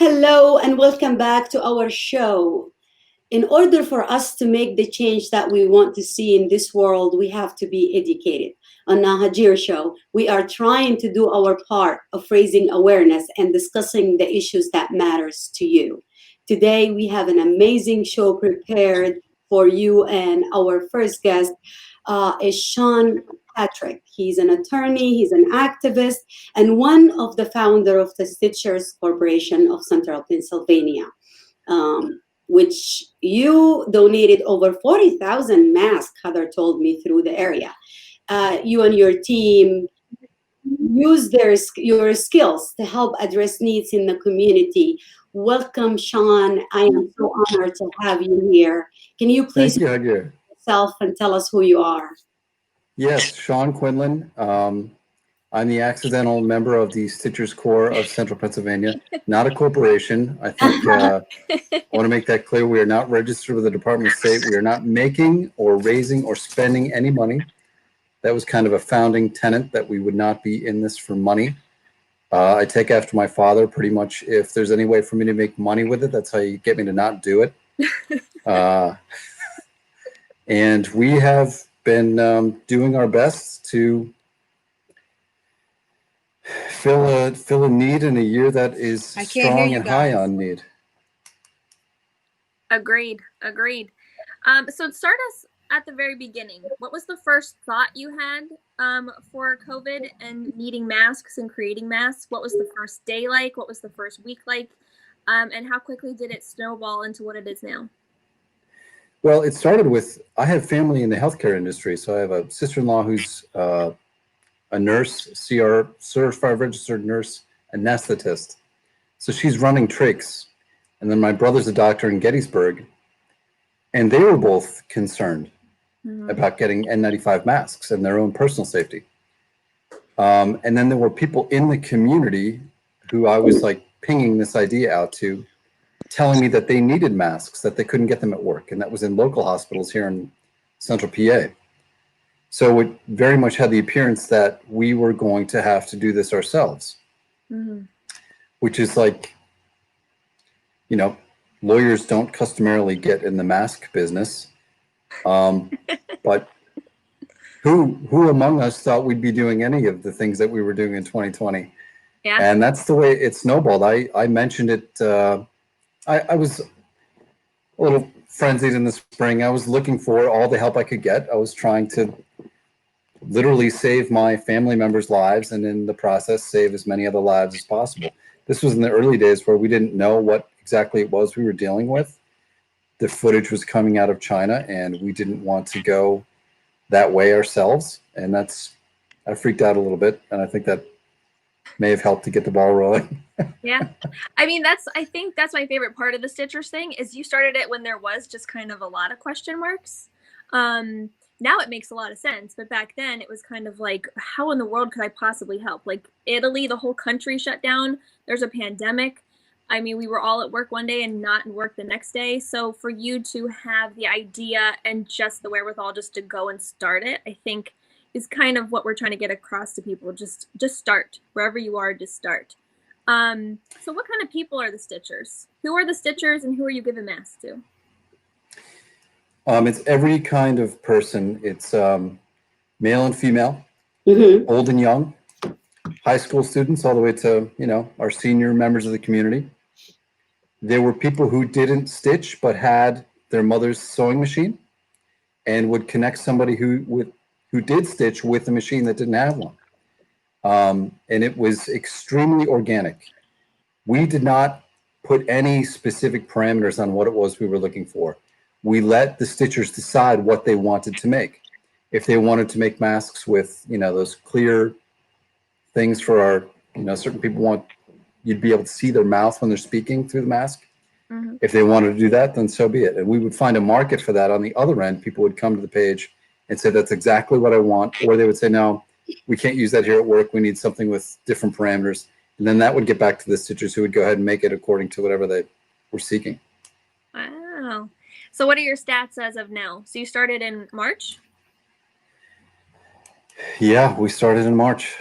Hello and welcome back to our show. In order for us to make the change that we want to see in this world, we have to be educated. On the Hagir show, we are trying to do our part of raising awareness and discussing the issues that matters to you. Today, we have an amazing show prepared for you, and our first guest is Sean Patrick. He's an attorney, he's an activist, and one of the founder of the Stitchers Corporation of Central Pennsylvania. Which you donated over 40,000 masks, Heather told me, through the area. You and your team use your skills to help address needs in the community. Welcome, Sean. I am so honored to have you here. Can you please Thank you, Hagir. yourself and tell us who you are? Yes, Sean Quinlan. I'm the accidental member of the Stitchers Corps of Central Pennsylvania, not a corporation. I think I want to make that clear. We are not registered with the Department of State. We are not making or raising or spending any money. That was kind of a founding tenet that we would not be in this for money. I take after my father pretty much. If there's any way for me to make money with it, that's how you get me to not do it. And we have been doing our best to fill a need in a year that is strong and high on need. Agreed. So start us at the very beginning. What was the first thought you had for COVID and needing masks and creating masks? What was the first day like? What was the first week like? And how quickly did it snowball into what it is now? Well, it started with, I have family in the healthcare industry. So I have a sister-in-law who's a nurse, CR, certified registered nurse, anesthetist. So she's running trachs. And then my brother's a doctor in Gettysburg. And they were both concerned about getting N95 masks and their own personal safety. And then there were people in the community who I was like pinging this idea out to, telling me that they needed masks, that they couldn't get them at work. And that was in local hospitals here in central PA. So it very much had the appearance that we were going to have to do this ourselves, which is like, you know, lawyers don't customarily get in the mask business. But who among us thought we'd be doing any of the things that we were doing in 2020? Yeah. And that's the way it snowballed. I mentioned it. I was a little frenzied in the spring. I was looking for all the help I could get. I was trying to literally save my family members' lives and in the process save as many other lives as possible. This was in the early days where we didn't know what exactly it was we were dealing with. The footage was coming out of China and we didn't want to go that way ourselves. And I freaked out a little bit. And I think that may have helped to get the ball rolling. Yeah. I mean, I think that's my favorite part of the Stitchers thing is you started it when there was just kind of a lot of question marks. Now it makes a lot of sense, but back then it was kind of like, how in the world could I possibly help? Like Italy, the whole country shut down. There's a pandemic. I mean, we were all at work one day and not in work the next day. So for you to have the idea and just the wherewithal just to go and start it, I think is kind of what we're trying to get across to people. Just start wherever you are, just start. So what kind of people are the Stitchers? Who are the Stitchers and who are you giving masks to? It's every kind of person. It's male and female, old and young, high school students, all the way to, our senior members of the community. There were people who didn't stitch, but had their mother's sewing machine and would connect somebody who did stitch with a machine that didn't have one. And it was extremely organic. We did not put any specific parameters on what it was we were looking for. We let the stitchers decide what they wanted to make. If they wanted to make masks with, those clear things for our, certain people you'd be able to see their mouth when they're speaking through the mask. If they wanted to do that, then so be it. And we would find a market for that. On the other end, people would come to the page and say, that's exactly what I want. Or they would say, no, we can't use that here at work. We need something with different parameters. And then that would get back to the stitchers who would go ahead and make it according to whatever they were seeking. Wow. So what are your stats as of now? So you started in March? Yeah, we started in March.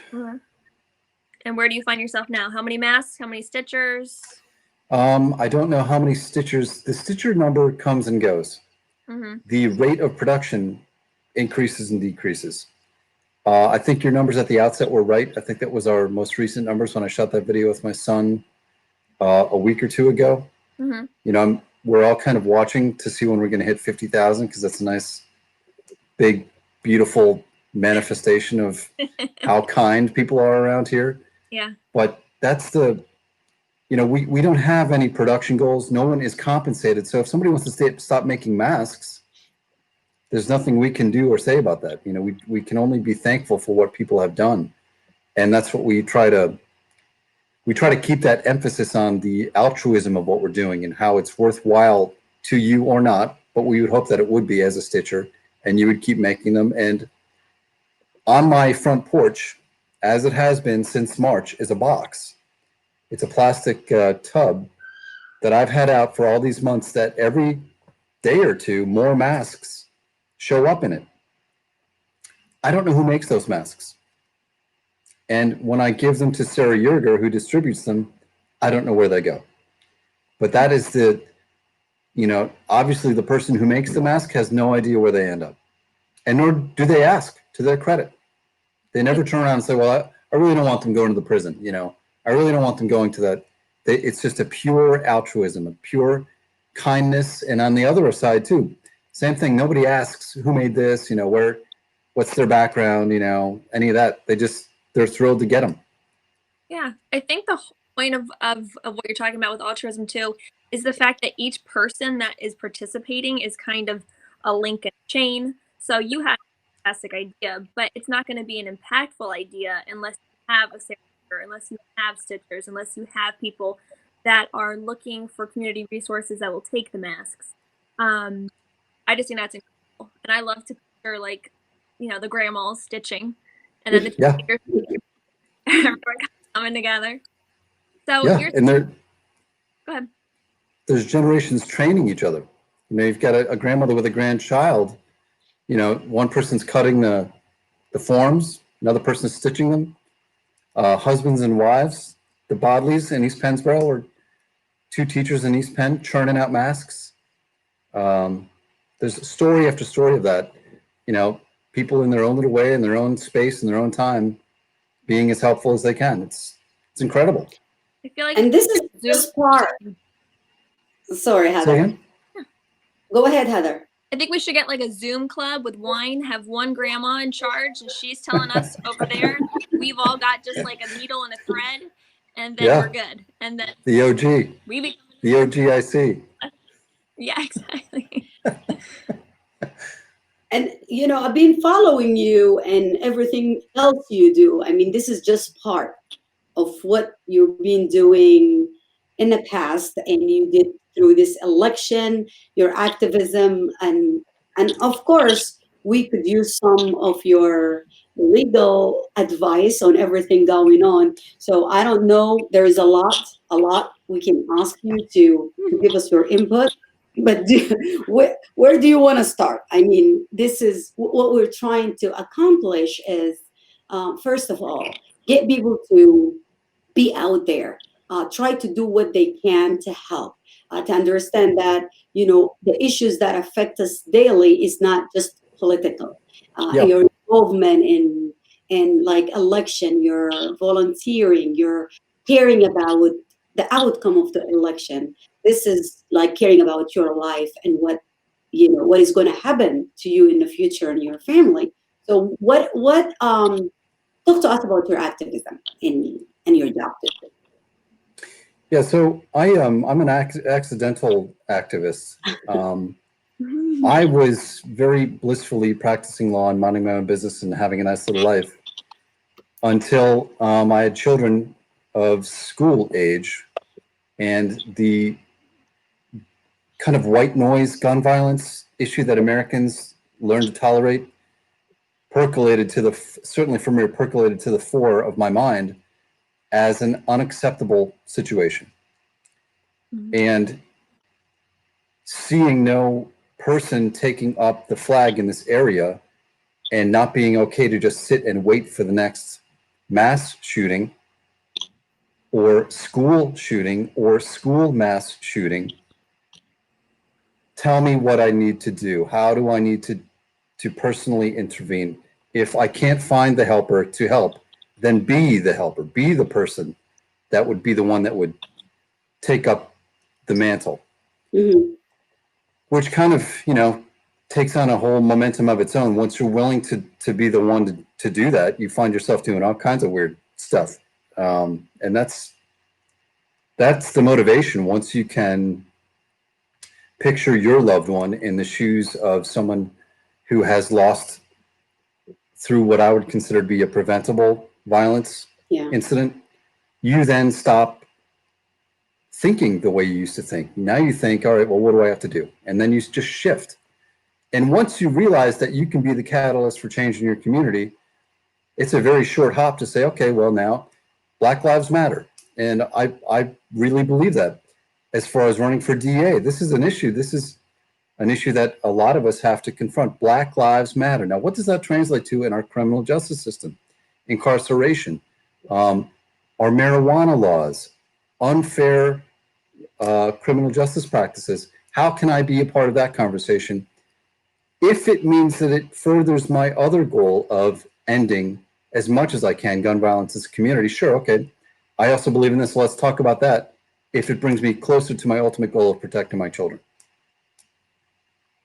And where do you find yourself now? How many masks? How many stitchers? I don't know how many stitchers. The stitcher number comes and goes. Mm-hmm. The rate of production increases and decreases. I think your numbers at the outset were right. I think that was our most recent numbers when I shot that video with my son a week or two ago. Mm-hmm. You know, we're all kind of watching to see when we're going to hit 50,000 because that's a nice, big, beautiful manifestation of how kind people are around here. Yeah. But that's the, you know, we don't have any production goals. No one is compensated. So if somebody wants to stop making masks, there's nothing we can do or say about that. You know, we can only be thankful for what people have done. And that's what we try to keep that emphasis on the altruism of what we're doing and how it's worthwhile to you or not, but we would hope that it would be as a stitcher and you would keep making them. And on my front porch, as it has been since March, is a box. It's a plastic tub that I've had out for all these months that every day or two, more masks show up in it. I don't know who makes those masks. And when I give them to Sarah Yerger, who distributes them, I don't know where they go. But that is the, you know, obviously the person who makes the mask has no idea where they end up. And nor do they ask, to their credit. They never turn around and say, well, I really don't want them going to the prison. You know, I really don't want them going to that. It's just a pure altruism, a pure kindness. And on the other side too, same thing. Nobody asks who made this, you know, what's their background, you know, any of that. They're thrilled to get them. Yeah, I think the whole point of what you're talking about with altruism too is the fact that each person that is participating is kind of a link in a chain. So you have a fantastic idea, but it's not going to be an impactful idea unless you have a stitcher, unless you have stitchers, unless you have people that are looking for community resources that will take the masks. I just think that's incredible, and I love to picture, like, you know, the grandmas stitching, and then the Yeah. everyone coming together. So Yeah, and go ahead. there's generations training each other. You know, you've got a grandmother with a grandchild. You know, one person's cutting the forms, another person's stitching them. Husbands and wives, the Bodleys in East Pennsboro, or two teachers in East Penn churning out masks. There's story after story of that. You know, people in their own little way, in their own space, in their own time, being as helpful as they can. It's incredible. I feel like, and this is just part. Sorry, Say Heather. again? Go ahead, Heather. I think we should get like a Zoom club with wine, have one grandma in charge, and she's telling us over there, we've all got just like a needle and a thread, and then we're good. And then the OG, the OGIC. Yeah, exactly. And, you know, I've been following you and everything else you do. I mean, this is just part of what you've been doing in the past, and you did through this election, your activism, and of course, we could use some of your legal advice on everything going on. So I don't know, there is a lot we can ask you to give us your input. But where do you want to start? I mean, this is what we're trying to accomplish is, first of all, get people to be out there, try to do what they can to help, to understand that, you know, the issues that affect us daily is not just political. Your involvement in like election, your volunteering, your caring about the outcome of the election. This is like caring about your life and what, you know, what is going to happen to you in the future and your family. So what talk to us about your activism and your job. Yeah, so I'm an accidental activist. I was very blissfully practicing law and minding my own business and having a nice little life until I had children of school age, and the kind of white noise gun violence issue that Americans learned to tolerate percolated to certainly for me, percolated to the fore of my mind as an unacceptable situation. And seeing no person taking up the flag in this area and not being okay to just sit and wait for the next mass shooting or school shooting or school mass shooting, tell me what I need to do. How do I need to personally intervene? If I can't find the helper to help, then be the helper, be the person that would be the one that would take up the mantle, which kind of, takes on a whole momentum of its own. Once you're willing to be the one to do that, you find yourself doing all kinds of weird stuff. And that's the motivation. Once you can picture your loved one in the shoes of someone who has lost through what I would consider to be a preventable violence incident, you then stop thinking the way you used to think. Now you think, all right, well, what do I have to do? And then you just shift. And once you realize that you can be the catalyst for change in your community, it's a very short hop to say, okay, well, now Black Lives Matter. And I really believe that. As far as running for DA, this is an issue. This is an issue that a lot of us have to confront. Black Lives Matter. Now, what does that translate to in our criminal justice system? Incarceration, our marijuana laws, unfair criminal justice practices. How can I be a part of that conversation? If it means that it furthers my other goal of ending as much as I can gun violence as a community, sure, okay. I also believe in this, so let's talk about that. If it brings me closer to my ultimate goal of protecting my children.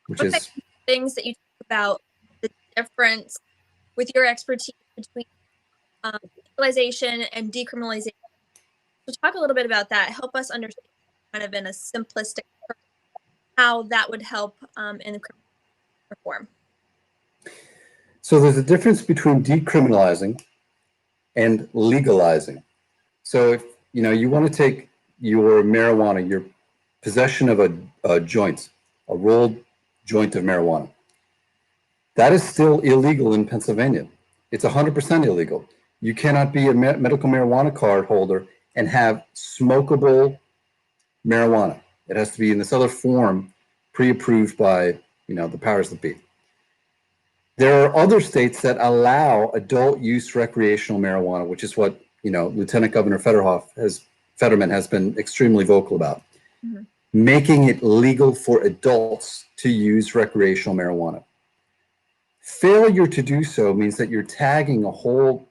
Which is things that you talk about, the difference with your expertise between legalization and decriminalization. So talk a little bit about that. Help us understand kind of in a simplistic how that would help in the criminal reform. So there's a difference between decriminalizing and legalizing. So if you want to take your marijuana, your possession of a joint, a rolled joint of marijuana, that is still illegal in Pennsylvania. It's 100% illegal. You cannot be a medical marijuana card holder and have smokable marijuana. It has to be in this other form, pre-approved by the powers that be. There are other states that allow adult use recreational marijuana, which is what Lieutenant Governor Fetterman has been extremely vocal about, making it legal for adults to use recreational marijuana. Failure to do so means that you're tagging a whole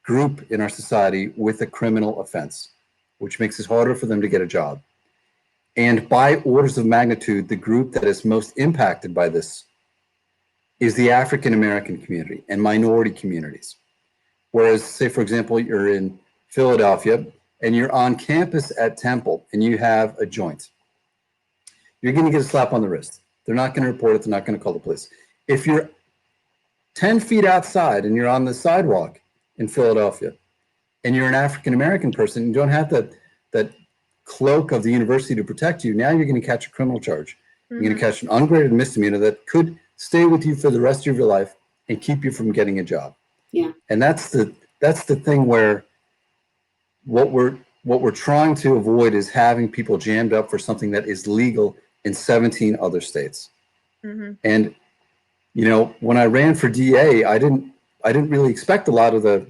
group in our society with a criminal offense, which makes it harder for them to get a job. And by orders of magnitude, the group that is most impacted by this is the African American community and minority communities. Whereas, say, for example, you're in Philadelphia and you're on campus at Temple and you have a joint, you're going to get a slap on the wrist. They're not going to report it. They're not going to call the police. If you're 10 feet outside and you're on the sidewalk in Philadelphia and you're an African American person, you don't have that cloak of the university to protect you. Now you're going to catch a criminal charge. You're going to catch an ungraded misdemeanor that could stay with you for the rest of your life and keep you from getting a job. Yeah. And that's the thing where what we're trying to avoid is having people jammed up for something that is legal in 17 other states. And when I ran for DA, I didn't really expect a lot of the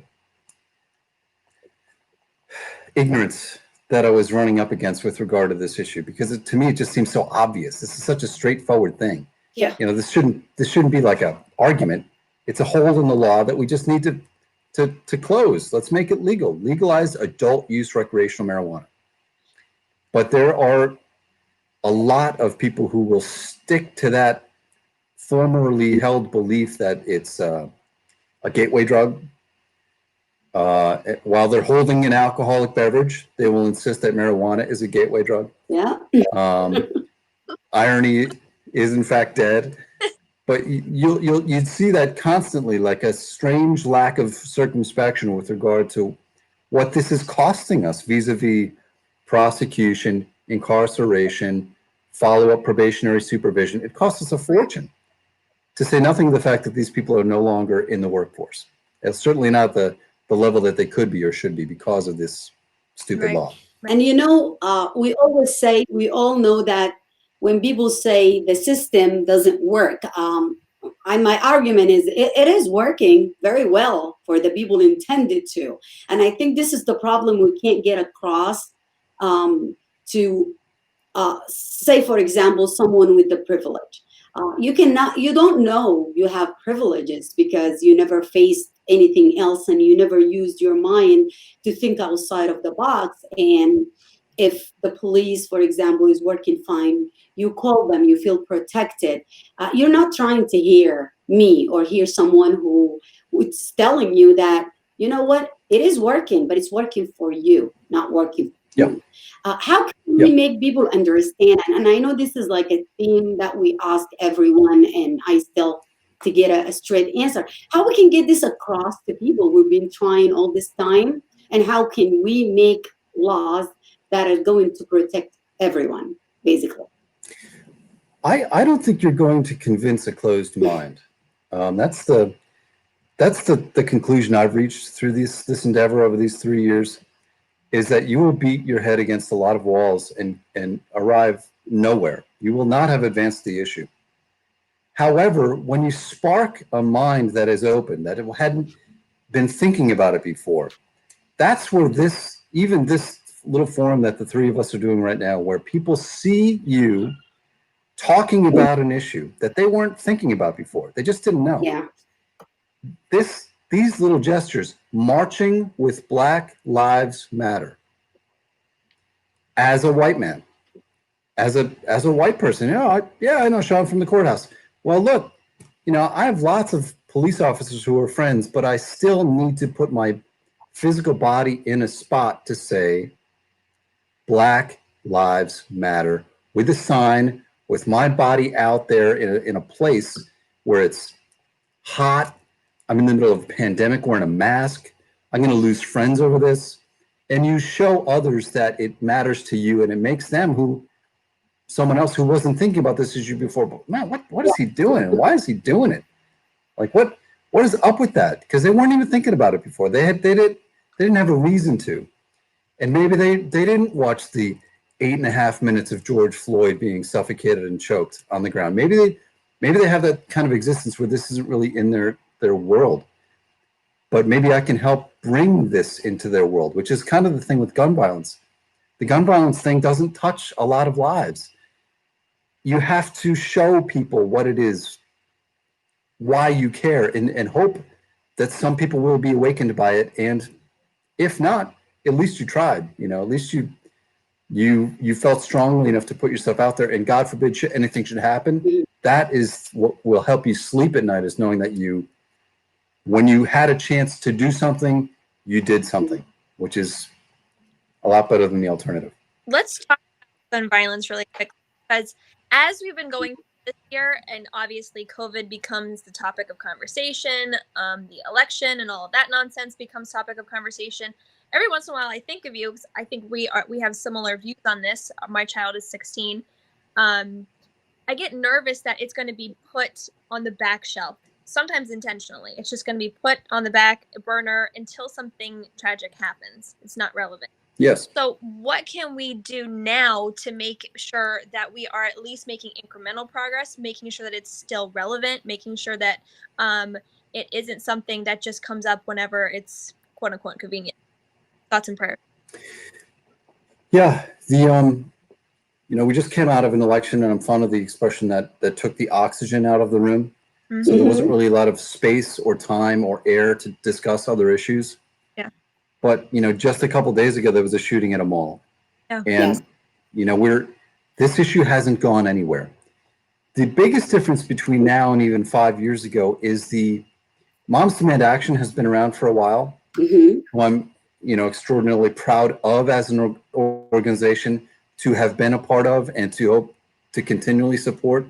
ignorance that I was running up against with regard to this issue, because to me it just seems so obvious. This is such a straightforward thing. Yeah. This shouldn't be like a argument. It's a hole in the law that we just need to close. Let's make it legal. Legalize adult use recreational marijuana. But there are a lot of people who will stick to that formerly held belief that it's a gateway drug. While they're holding an alcoholic beverage, they will insist that marijuana is a gateway drug. Yeah. Irony is in fact dead. But you'd see that constantly, like a strange lack of circumspection with regard to what this is costing us vis-a-vis prosecution, incarceration, follow-up probationary supervision. It costs us a fortune, to say nothing of the fact that these people are no longer in the workforce. It's certainly not the level that they could be or should be because of this stupid law. And we always say, we all know that when people say the system doesn't work, my argument is it is working very well for the people intended to. And I think this is the problem we can't get across to say, for example, someone with the privilege. You don't know you have privileges because you never faced anything else and you never used your mind to think outside of the box. And if the police, for example, is working fine, you call them, you feel protected. You're not trying to hear me or hear someone who's telling you that, you know what, it is working, but it's working for you, not working for Yep. you. How can we make people understand? And I know this is like a theme that we ask everyone, and I still to get a straight answer. How we can get this across to people? We've been trying all this time, and how can we make laws that are going to protect everyone, basically? I don't think you're going to convince a closed mind. That's the conclusion I've reached through this endeavor over these 3 years, is that you will beat your head against a lot of walls and arrive nowhere. You will not have advanced the issue. However, when you spark a mind that is open, that it hadn't been thinking about it before, that's where this little forum that the three of us are doing right now, where people see you talking about an issue that they weren't thinking about before. They just didn't know. Yeah. These little gestures, marching with Black Lives Matter, as a white man, as a white person, I know Sean from the courthouse. Well, look, I have lots of police officers who are friends, but I still need to put my physical body in a spot to say Black Lives Matter with a sign, with my body out there in a place where it's hot. I'm in the middle of a pandemic wearing a mask. I'm going to lose friends over this. And you show others that it matters to you, and it makes them someone else who wasn't thinking about this issue before. But man, what is he doing? And why is he doing it? Like, what is up with that? Because they weren't even thinking about it before. They didn't have a reason to. And maybe they didn't watch the 8.5 minutes of George Floyd being suffocated and choked on the ground. Maybe they have that kind of existence where this isn't really in their world. But maybe I can help bring this into their world, which is kind of the thing with gun violence. The gun violence thing doesn't touch a lot of lives. You have to show people what it is, why you care, and hope that some people will be awakened by it. And if not, at least you tried. At least you felt strongly enough to put yourself out there. And God forbid anything should happen. That is what will help you sleep at night, is knowing that when you had a chance to do something, you did something, which is a lot better than the alternative. Let's talk about gun violence really quick, because as we've been going this year, and obviously COVID becomes the topic of conversation, the election and all of that nonsense becomes topic of conversation. Every once in a while, I think of you, because I think we have similar views on this. My child is 16. I get nervous that it's going to be put on the back shelf, sometimes intentionally. It's just going to be put on the back burner until something tragic happens. It's not relevant. Yes. So what can we do now to make sure that we are at least making incremental progress, making sure that it's still relevant, making sure that it isn't something that just comes up whenever it's quote unquote convenient? Thoughts and prayers. Yeah. We just came out of an election, and I'm fond of the expression that took the oxygen out of the room. Mm-hmm. So there wasn't really a lot of space or time or air to discuss other issues. Yeah. But, just a couple of days ago, there was a shooting at a mall. Oh. And, this issue hasn't gone anywhere. The biggest difference between now and even 5 years ago is the Moms Demand Action has been around for a while. Mm-hmm. Who I'm, extraordinarily proud of as an organization to have been a part of and to hope to continually support.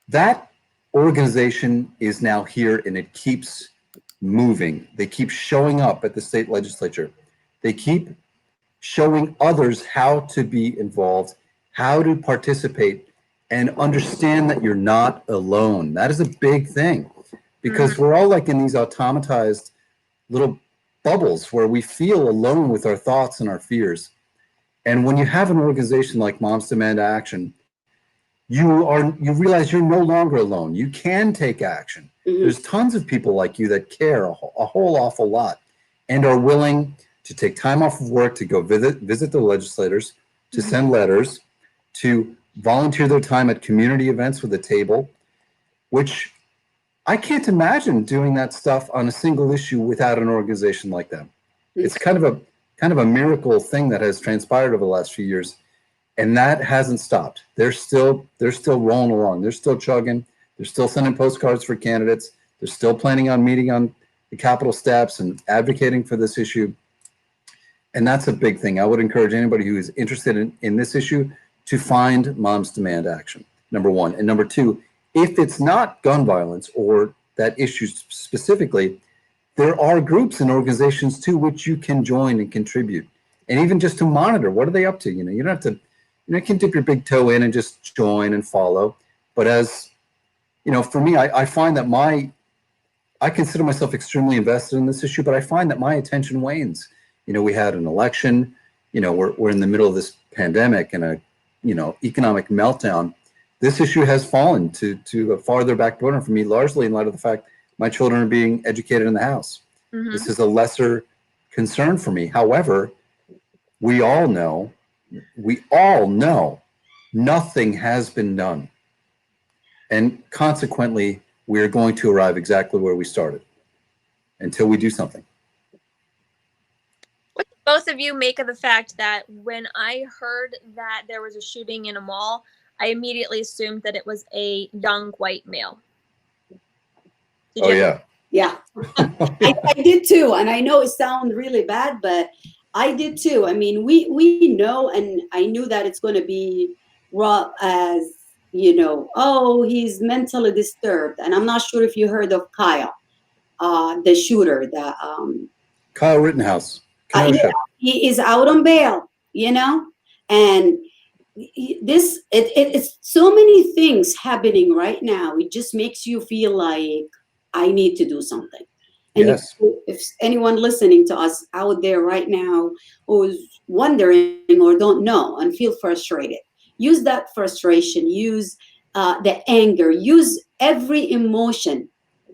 That organization is now here, and it keeps moving. They keep showing up at the state legislature. They keep showing others how to be involved, how to participate, and understand that you're not alone. That is a big thing, because we're all like in these automatized little bubbles where we feel alone with our thoughts and our fears. And when you have an organization like Moms Demand Action, you realize you're no longer alone. You can take action. There's tons of people like you that care a whole awful lot and are willing to take time off of work to go visit the legislators, to send letters, to volunteer their time at community events with a table, which I can't imagine doing that stuff on a single issue without an organization like them. It's kind of a miracle thing that has transpired over the last few years, and that hasn't stopped. They're still rolling along. They're still chugging. They're still sending postcards for candidates. They're still planning on meeting on the Capitol steps and advocating for this issue. And that's a big thing. I would encourage anybody who is interested in this issue to find Moms Demand Action, number one. And number two, if it's not gun violence or that issue specifically, there are groups and organizations too which you can join and contribute, and even just to monitor what are they up to. You don't have to, you can dip your big toe in and just join and follow. But as for me, I find that I consider myself extremely invested in this issue, but I find that my attention wanes. We had an election. We're in the middle of this pandemic and a economic meltdown. This issue has fallen to a farther back burner for me, largely in light of the fact my children are being educated in the house. This is a lesser concern for me. However, we all know nothing has been done. And consequently, we are going to arrive exactly where we started until we do something. What do both of you make of the fact that when I heard that there was a shooting in a mall, I immediately assumed that it was a young white male? Yeah. Yeah. I did too. And I know it sounds really bad, but I did too. I mean, we know, and I knew that it's going to be raw as, oh, he's mentally disturbed. And I'm not sure if you heard of Kyle, the shooter, Kyle Rittenhouse. Yeah, he is out on bail, and it's so many things happening right now. It just makes you feel like I need to do something. And yes. if anyone listening to us out there right now who's wondering or don't know and feel frustrated, use that frustration, use the anger, use every emotion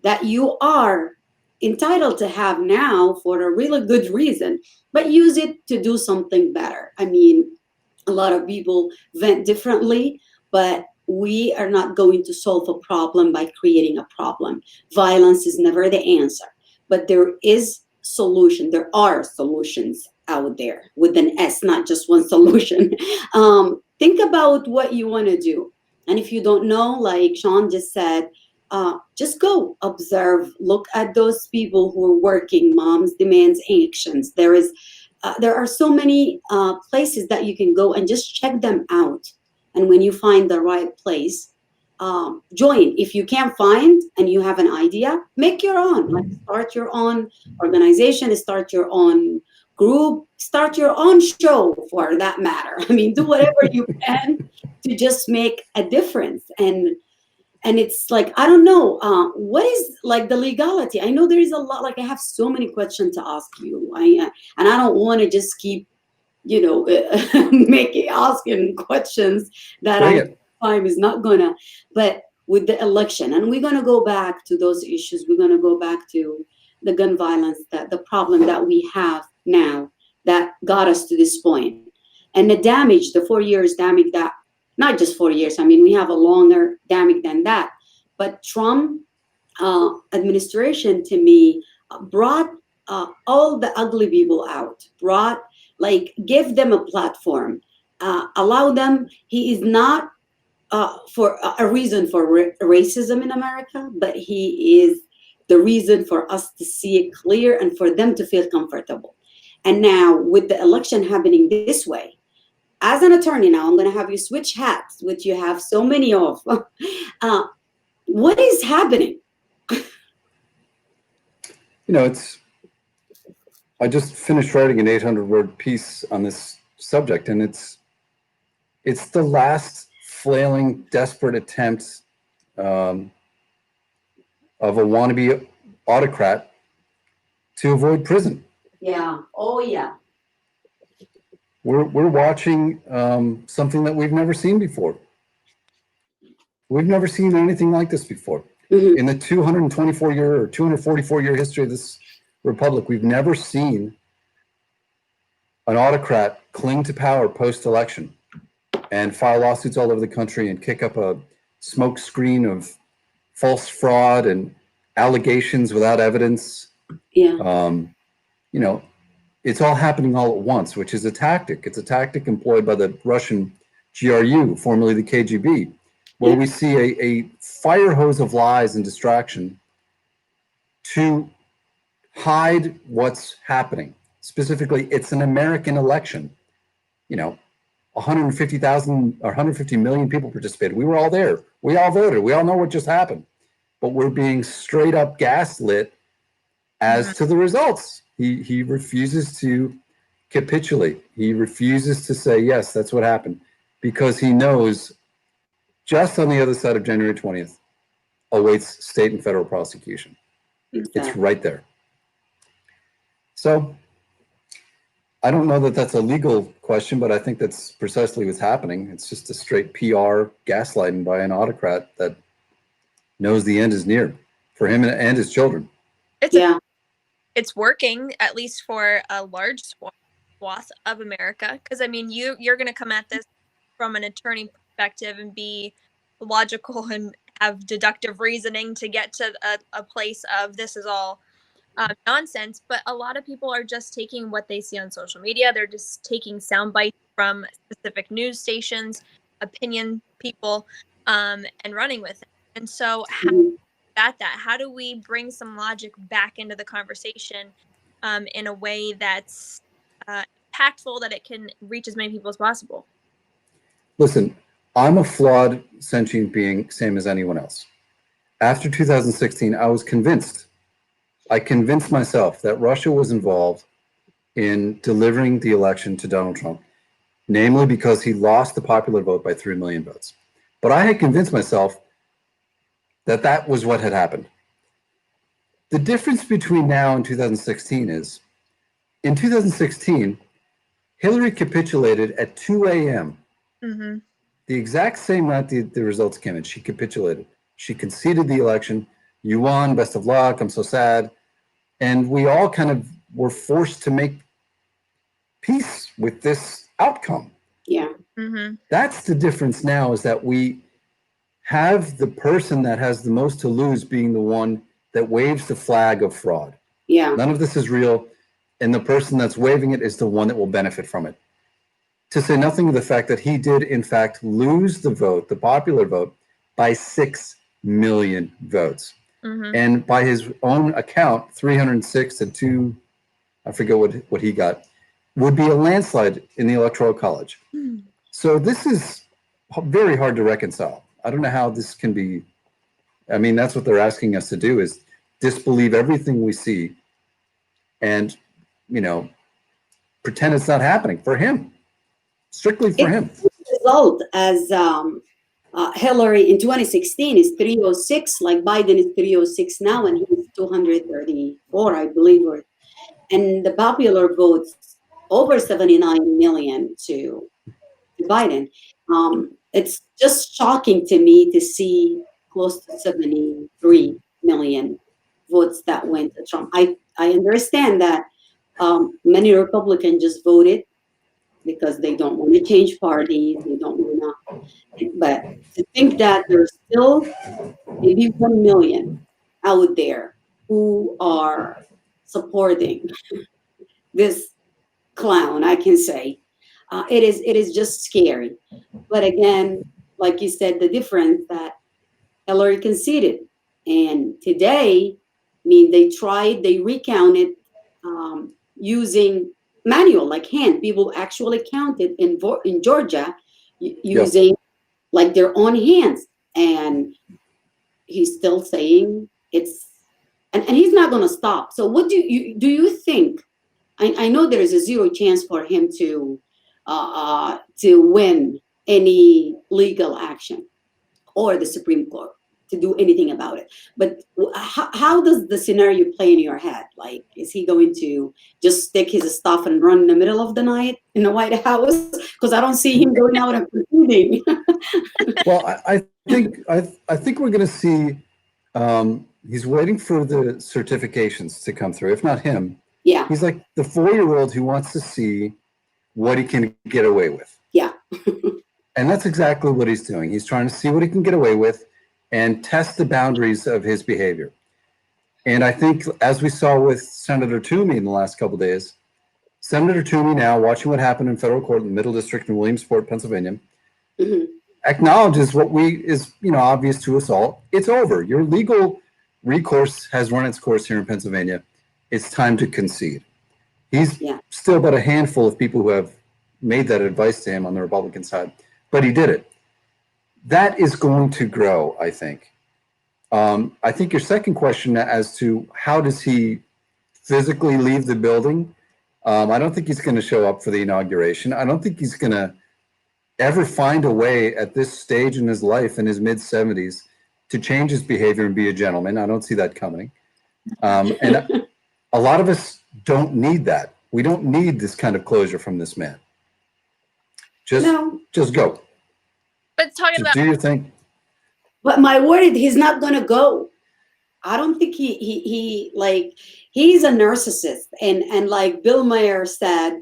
that you are entitled to have now for a really good reason, but use it to do something better. I mean, a lot of people vent differently, but we are not going to solve a problem by creating a problem. Violence is never the answer, but there is solution. There are solutions out there with an S, not just one solution. Think about what you want to do. And if you don't know, like Sean just said, just go observe, look at those people who are working, Moms Demands Actions. There are so many places that you can go and just check them out. And when you find the right place, join. If you can't find and you have an idea, make your own. Like start your own organization, start your own group, start your own show for that matter. I mean, do whatever you can to just make a difference. And it's like, I don't know, what is like the legality? I know there is a lot, like I have so many questions to ask you. And I don't want to just keep, asking questions that time is not gonna, but with the election, and we're gonna go back to those issues. We're gonna go back to the gun violence, the problem that we have now that got us to this point. And the damage, the 4 years damage that, not just 4 years, I mean, we have a longer damage than that. But Trump administration, to me, brought all the ugly people out, give them a platform, allow them. He is not for a reason for racism in America, but he is the reason for us to see it clear and for them to feel comfortable. And now with the election happening this way, as an attorney now, I'm going to have you switch hats, which you have so many of. What is happening? I just finished writing an 800-word piece on this subject, and it's the last flailing, desperate attempt of a wannabe autocrat to avoid prison. Yeah. Oh, yeah. We're watching something that we've never seen before. We've never seen anything like this before. In the 224-year or 244-year history of this republic, we've never seen an autocrat cling to power post-election and file lawsuits all over the country and kick up a smoke screen of false fraud and allegations without evidence. Yeah. You know, it's all happening all at once, which is a tactic. It's a tactic employed by the Russian GRU, formerly the KGB, where we see a fire hose of lies and distraction to hide what's happening. Specifically, it's an American election. You know, 150,000 or 150 million people participated. We were all there. We all voted. We all know what just happened. But we're being straight up gaslit as to the results. He refuses to capitulate. He refuses to say, yes, that's what happened, because he knows just on the other side of January 20th awaits state and federal prosecution. Exactly. It's right there. So I don't know that that's a legal question, but I think that's precisely what's happening. It's just a straight PR gaslighting by an autocrat that knows the end is near for him and his children. It's working, at least for a large swath of America. Because I mean, you're going to come at this from an attorney perspective and be logical and have deductive reasoning to get to a place of this is all nonsense. But a lot of people are just taking what they see on social media. They're just taking sound bites from specific news stations, opinion people, and running with it. And so how do we bring some logic back into the conversation in a way that's impactful, that it can reach as many people as possible? Listen, I'm a flawed sentient being, same as anyone else. After 2016, I convinced myself that Russia was involved in delivering the election to Donald Trump, namely because he lost the popular vote by 3 million votes. But I had convinced myself that that was what had happened. The difference between now and 2016 is, in 2016, Hillary capitulated at 2 a.m. The exact same night the results came in. She capitulated. She conceded the election. You won, best of luck, I'm so sad. And we all kind of were forced to make peace with this outcome. Yeah. That's the difference now, is that we have the person that has the most to lose being the one that waves the flag of fraud. Yeah. None of this is real, and the person that's waving it is the one that will benefit from it. To say nothing of the fact that he did, in fact, lose the vote, the popular vote, by 6 million votes. And by his own account, 306 and 2, I forget what he got, would be a landslide in the Electoral College. So this is very hard to reconcile. I don't know how this can be. I mean, that's what they're asking us to do, is disbelieve everything we see and, you know, pretend it's not happening for him, strictly for him. The result, as Hillary in 2016 is 306, like Biden is 306 now, and he's 234, I believe. And the popular votes over 79 million to Biden. It's just shocking to me to see close to 73 million votes that went to Trump. I understand that many Republicans just voted because they don't want to change parties, they don't want to. But to think that there's still maybe 1 million out there who are supporting this clown, I can say, it is just scary. But again, like you said, the difference that Hillary conceded, and today, I mean, they recounted using manual, like hand. People actually counted in Georgia using like their own hands, and he's still saying it's, and he's not going to stop. So what do you think? I know there is a zero chance for him to win any legal action or the Supreme Court to do anything about it. But how does the scenario play in your head? Like, is he going to just stick his stuff and run in the middle of the night in the White House? Because I don't see him going out and competing. Well, I think we're going to see. He's waiting for the certifications to come through. If not him, Yeah. he's like the 4-year-old who wants to see what he can get away with. Yeah. And that's exactly what he's doing. He's trying to see what he can get away with and test the boundaries of his behavior. And I think, as we saw with Senator Toomey in the last couple of days, Senator Toomey, now watching what happened in federal court in the Middle District in Williamsport, Pennsylvania, acknowledges what is obvious to us all. It's over. Your legal recourse has run its course here in Pennsylvania. It's time to concede. He's still but a handful of people who have made that advice to him on the Republican side, but he did it. That is going to grow, I think. I think your second question as to how does he physically leave the building, I don't think he's going to show up for the inauguration. I don't think he's going to ever find a way at this stage in his life, in his mid-70s, to change his behavior and be a gentleman. I don't see that coming. And a lot of us don't need that. We don't need this kind of closure from this man. Just go. But talking about do your thing. But my word, he's not gonna go. I don't think he's a narcissist, and like Bill Maher said,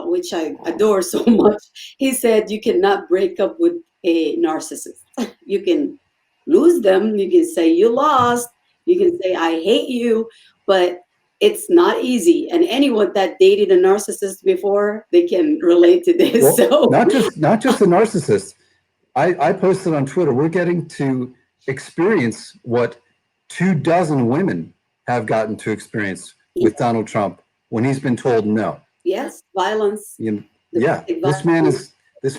which I adore so much. He said you cannot break up with a narcissist. You can lose them. You can say you lost. You can say I hate you, but it's not easy. And anyone that dated a narcissist before, they can relate to this. Well, so not just a narcissist. I posted on Twitter, we're getting to experience what 24 women have gotten to experience with Donald Trump when he's been told no. Yes, violence. This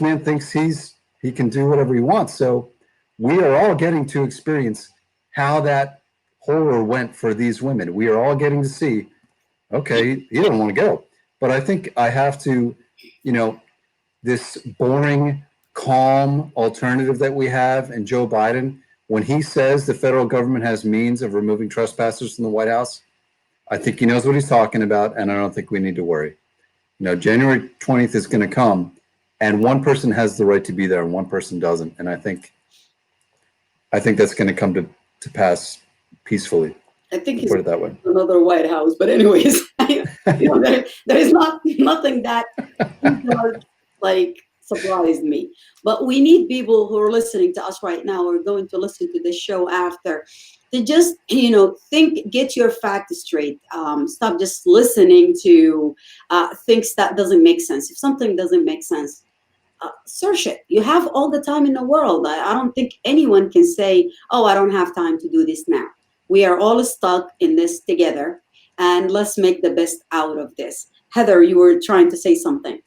man thinks he can do whatever he wants. So we are all getting to experience how that horror went for these women. We are all getting to see, okay, he doesn't want to go. But I think I have to, this boring, calm alternative that we have, and Joe Biden, when he says the federal government has means of removing trespassers from the White House, I think he knows what he's talking about, and I don't think we need to worry. January 20th is going to come, and one person has the right to be there and one person doesn't. And I think that's going to come to pass peacefully. I think he's put it that way. Another White House, but anyways, there is nothing that surprised me. But we need people who are listening to us right now, or going to listen to this show after, to just get your facts straight. Stop just listening to things that doesn't make sense. If something doesn't make sense, search it. You have all the time in the world. I don't think anyone can say, oh, I don't have time to do this now. We are all stuck in this together, and let's make the best out of this. Heather, you were trying to say something.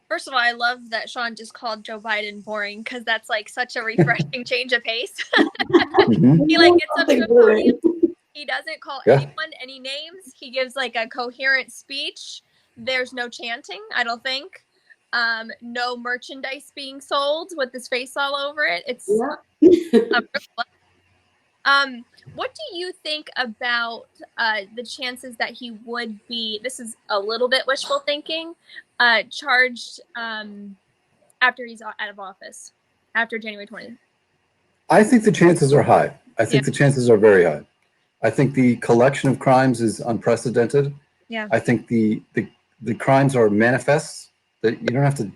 First of all, I love that Sean just called Joe Biden boring, because that's such a refreshing change of pace. He gets up to a podium. He doesn't call anyone any names. He gives a coherent speech. There's no chanting, I don't think. No merchandise being sold with his face all over it. It's what do you think about the chances that he would be, this is a little bit wishful thinking, charged after he's out of office, after January 20th? I think the chances are high. I think the chances are very high. I think the collection of crimes is unprecedented. Yeah. I think the crimes are manifest, that you don't have to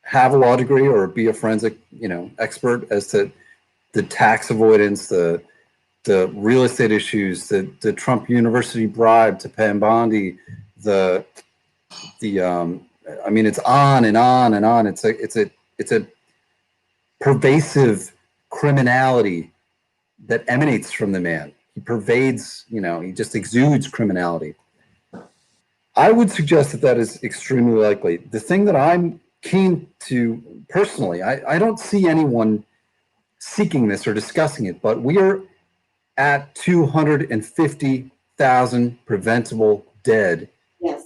have a law degree or be a forensic, expert as to the tax avoidance, the real estate issues, the Trump University bribe to Pam Bondi, it's on and on and on. It's a pervasive criminality that emanates from the man. He pervades, he just exudes criminality. I would suggest that is extremely likely. The thing that I'm keen to personally, I don't see anyone seeking this or discussing it, but we are at 250,000 preventable dead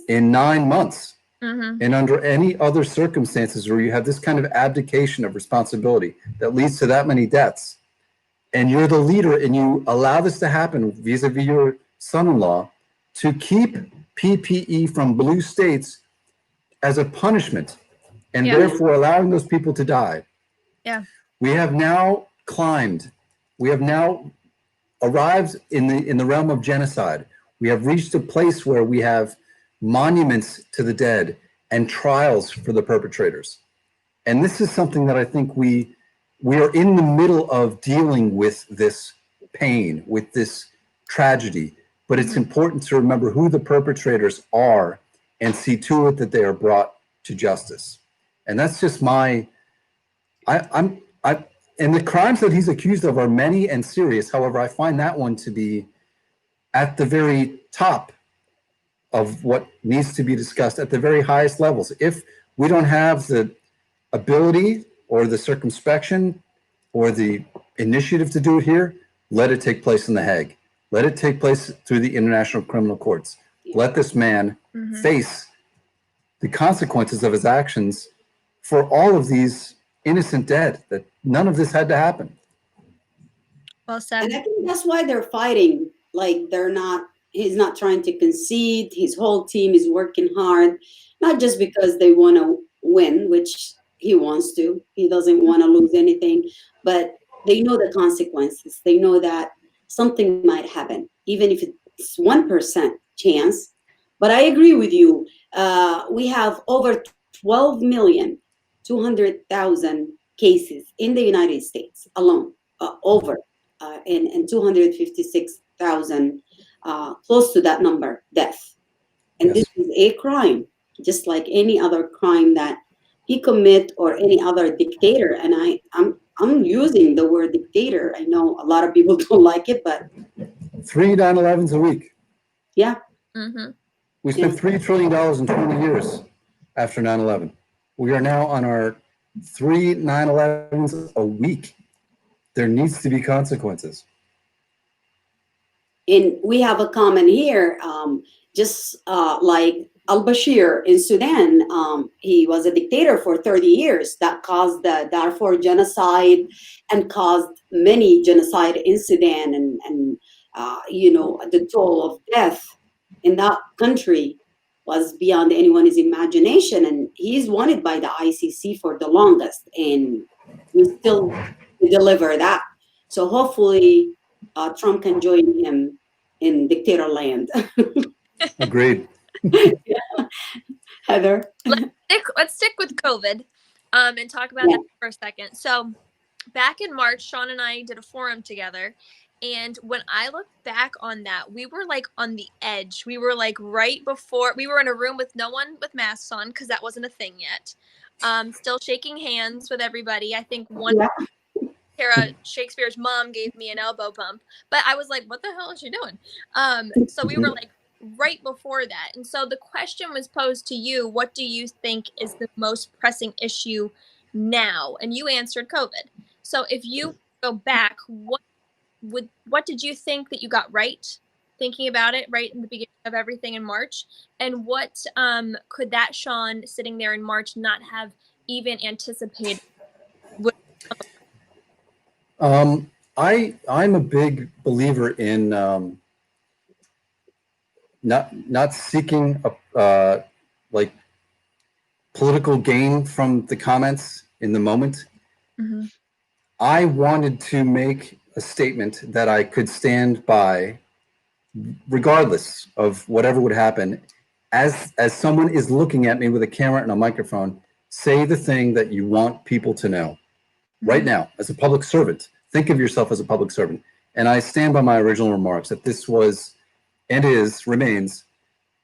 in 9 months. Mm-hmm. And under any other circumstances where you have this kind of abdication of responsibility that leads to that many deaths, and you're the leader and you allow this to happen vis-a-vis your son-in-law, to keep PPE from blue states as a punishment and Yeah. therefore allowing those people to die. Yeah. We have now arrived in the realm of genocide. We have reached a place where we have monuments to the dead and trials for the perpetrators. And this is something that I think we are in the middle of dealing with this pain, with this tragedy. But it's important to remember who the perpetrators are and see to it that they are brought to justice. And that's just and the crimes that he's accused of are many and serious. However, I find that one to be at the very top of what needs to be discussed at the very highest levels. If we don't have the ability or the circumspection or the initiative to do it here, let it take place in The Hague. Let it take place through the international criminal courts. Let this man face the consequences of his actions for all of these innocent dead, that none of this had to happen. Well said. And I think that's why they're fighting. Like he's not trying to concede. His whole team is working hard, not just because they want to win, which he wants to. He doesn't want to lose anything, but they know the consequences. They know that something might happen, even if it's 1% chance. But I agree with you. We have over 12,200,000 cases in the United States alone, and 256,000, close to that number, death. And Yes. this is a crime, just like any other crime that he commit or any other dictator. And I'm using the word dictator. I know a lot of people don't like it, but 3 9/11s a week. yeah. We spent $3 trillion in 20 years after 9/11. We are now on our 3 9/11s a week. There needs to be consequences. And we have a comment here, just like al-Bashir in Sudan. He was a dictator for 30 years that caused the Darfur genocide and caused many genocide in Sudan, and the toll of death in that country was beyond anyone's imagination. And he's wanted by the ICC for the longest, and we still deliver that. So hopefully Trump can join him in dictator land. Agreed. Heather? Let's stick with COVID and talk about that for a second. So back in March, Sean and I did a forum together. And when I look back on that, we were like on the edge. We were like right before, we were in a room with no one with masks on because that wasn't a thing yet. Still shaking hands with everybody. I think Tara Shakespeare's mom gave me an elbow bump, but I was like, what the hell is she doing? So we were like right before that. And so the question was posed to you, what do you think is the most pressing issue now? And you answered COVID. So if you go back, what did you think that you got right, thinking about it right in the beginning of everything in March? And what could that Sean sitting there in March not have even anticipated? I'm a big believer in not seeking like political gain from the comments in the moment. I wanted to make a statement that I could stand by, regardless of whatever would happen. As someone is looking at me with a camera and a microphone, say the thing that you want people to know. Right now, as a public servant, think of yourself as a public servant. And I stand by my original remarks that this was and remains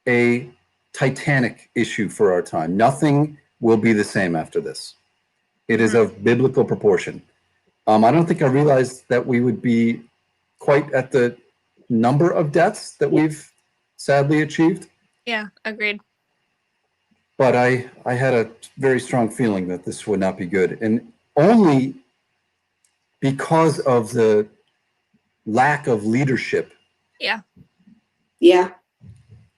a titanic issue for our time. Nothing will be the same after this. It is of biblical proportion. I don't think I realized that we would be quite at the number of deaths that we've sadly achieved. Yeah, agreed. But I had a very strong feeling that this would not be good. And only because of the lack of leadership. Yeah. Yeah.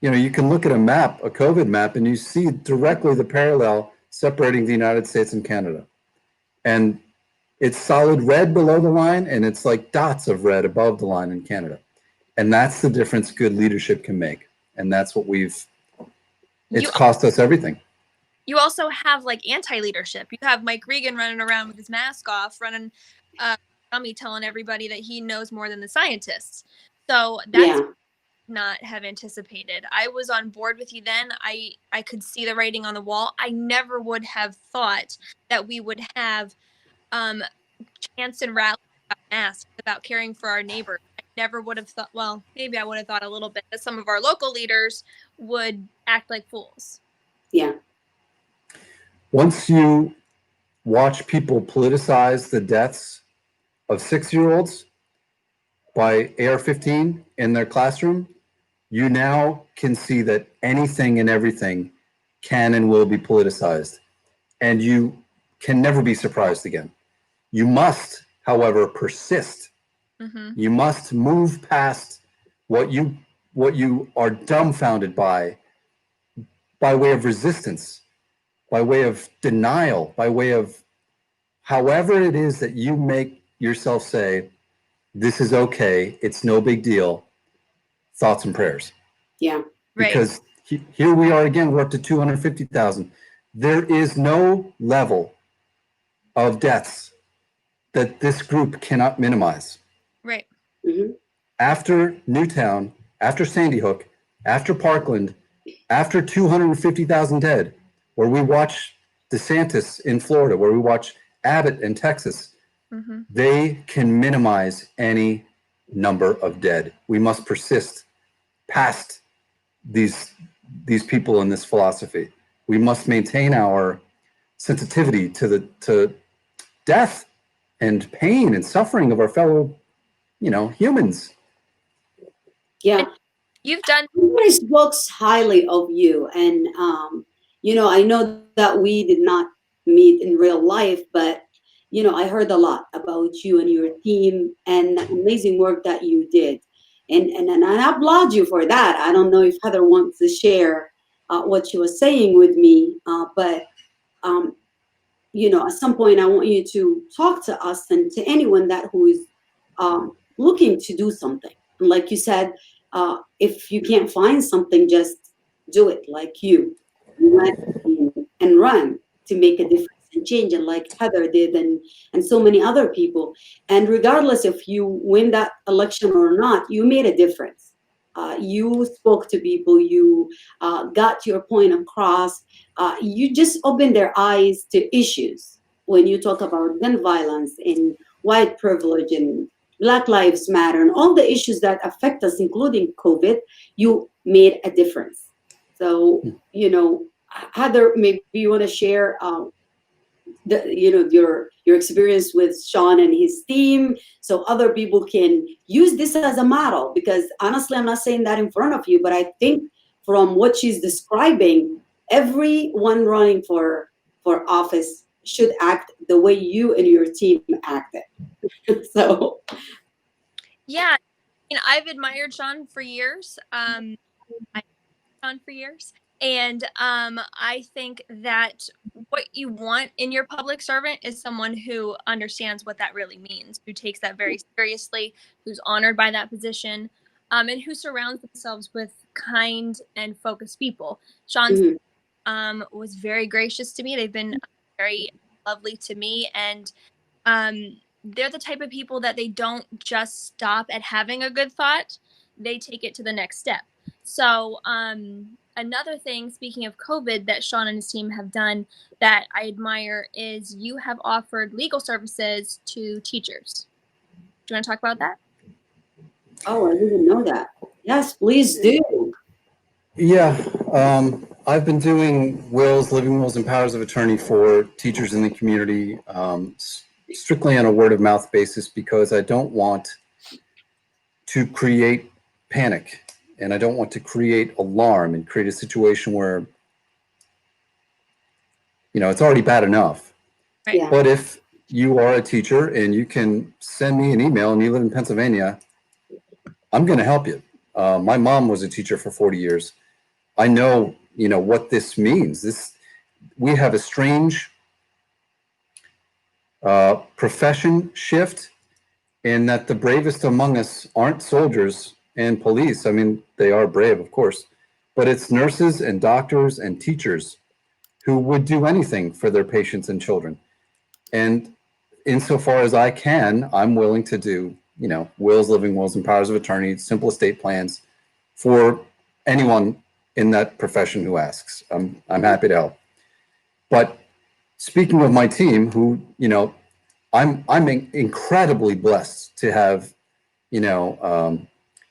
You can look at a map, a COVID map, and you see directly the parallel separating the United States and Canada. And it's solid red below the line, and it's like dots of red above the line in Canada. And that's the difference good leadership can make. And that's what it's cost us everything. you also have like anti-leadership. You have Mike Regan running around with his mask off, running dummy, telling everybody that he knows more than the scientists. So that's not have anticipated. I was on board with you then. I could see the writing on the wall. I never would have thought that we would have chants and rallies about masks, about caring for our neighbors. I never would have thought, well, maybe I would have thought a little bit that some of our local leaders would act like fools. Yeah. Once you watch people politicize the deaths of 6-year-olds by AR-15 in their classroom, you now can see that anything and everything can and will be politicized. And you can never be surprised again. You must, however, persist. Mm-hmm. You must move past what you are dumbfounded by way of resistance, by way of denial, by way of however it is that you make yourself say, this is okay, it's no big deal, thoughts and prayers. Yeah. Right. Because here we are again, we're up to 250,000. There is no level of deaths that this group cannot minimize. Right. Mm-hmm. After Newtown, after Sandy Hook, after Parkland, after 250,000 dead, where we watch DeSantis in Florida, where we watch Abbott in Texas, mm-hmm. they can minimize any number of dead. We must persist past these people in this philosophy. We must maintain our sensitivity to death and pain and suffering of our fellow, humans. Yeah. You've done. Everybody speaks highly of you, and I know that we did not meet in real life, but I heard a lot about you and your team and the amazing work that you did, and I applaud you for that. I don't know if Heather wants to share what she was saying with me, but at some point I want you to talk to us and to anyone who is looking to do something. And like you said, if you can't find something, just do it. Like you went and run to make a difference and change, and like Heather did, and so many other people. And regardless if you win that election or not, you made a difference. You spoke to people, you got your point across, you just opened their eyes to issues. When you talk about gun violence and white privilege and Black Lives Matter and all the issues that affect us, including COVID, you made a difference. So, Heather, maybe you want to share your experience with Sean and his team, so other people can use this as a model. Because honestly, I'm not saying that in front of you, but I think from what she's describing, everyone running for office should act the way you and your team acted. So, yeah, I've admired Sean for years. And I think that what you want in your public servant is someone who understands what that really means, who takes that very seriously, who's honored by that position, and who surrounds themselves with kind and focused people. Sean was very gracious to me. They've been very lovely to me, and they're the type of people that they don't just stop at having a good thought. They take it to the next step. So another thing, speaking of COVID, that Sean and his team have done that I admire is you have offered legal services to teachers. Do you want to talk about that? Oh, I didn't know that. Yes, please do. Yeah, I've been doing wills, living wills, and powers of attorney for teachers in the community, strictly on a word of mouth basis, because I don't want to create panic. And I don't want to create alarm and create a situation where, it's already bad enough. Right. Yeah. But if you are a teacher and you can send me an email and you live in Pennsylvania, I'm going to help you. My mom was a teacher for 40 years. I know, what this means. We have a strange profession shift in that the bravest among us aren't soldiers and police. I mean, they are brave, of course, but it's nurses and doctors and teachers who would do anything for their patients and children. And insofar as I can, I'm willing to do, wills, living wills, and powers of attorney, simple estate plans for anyone in that profession who asks. I'm happy to help. But speaking of my team, who, I'm incredibly blessed to have,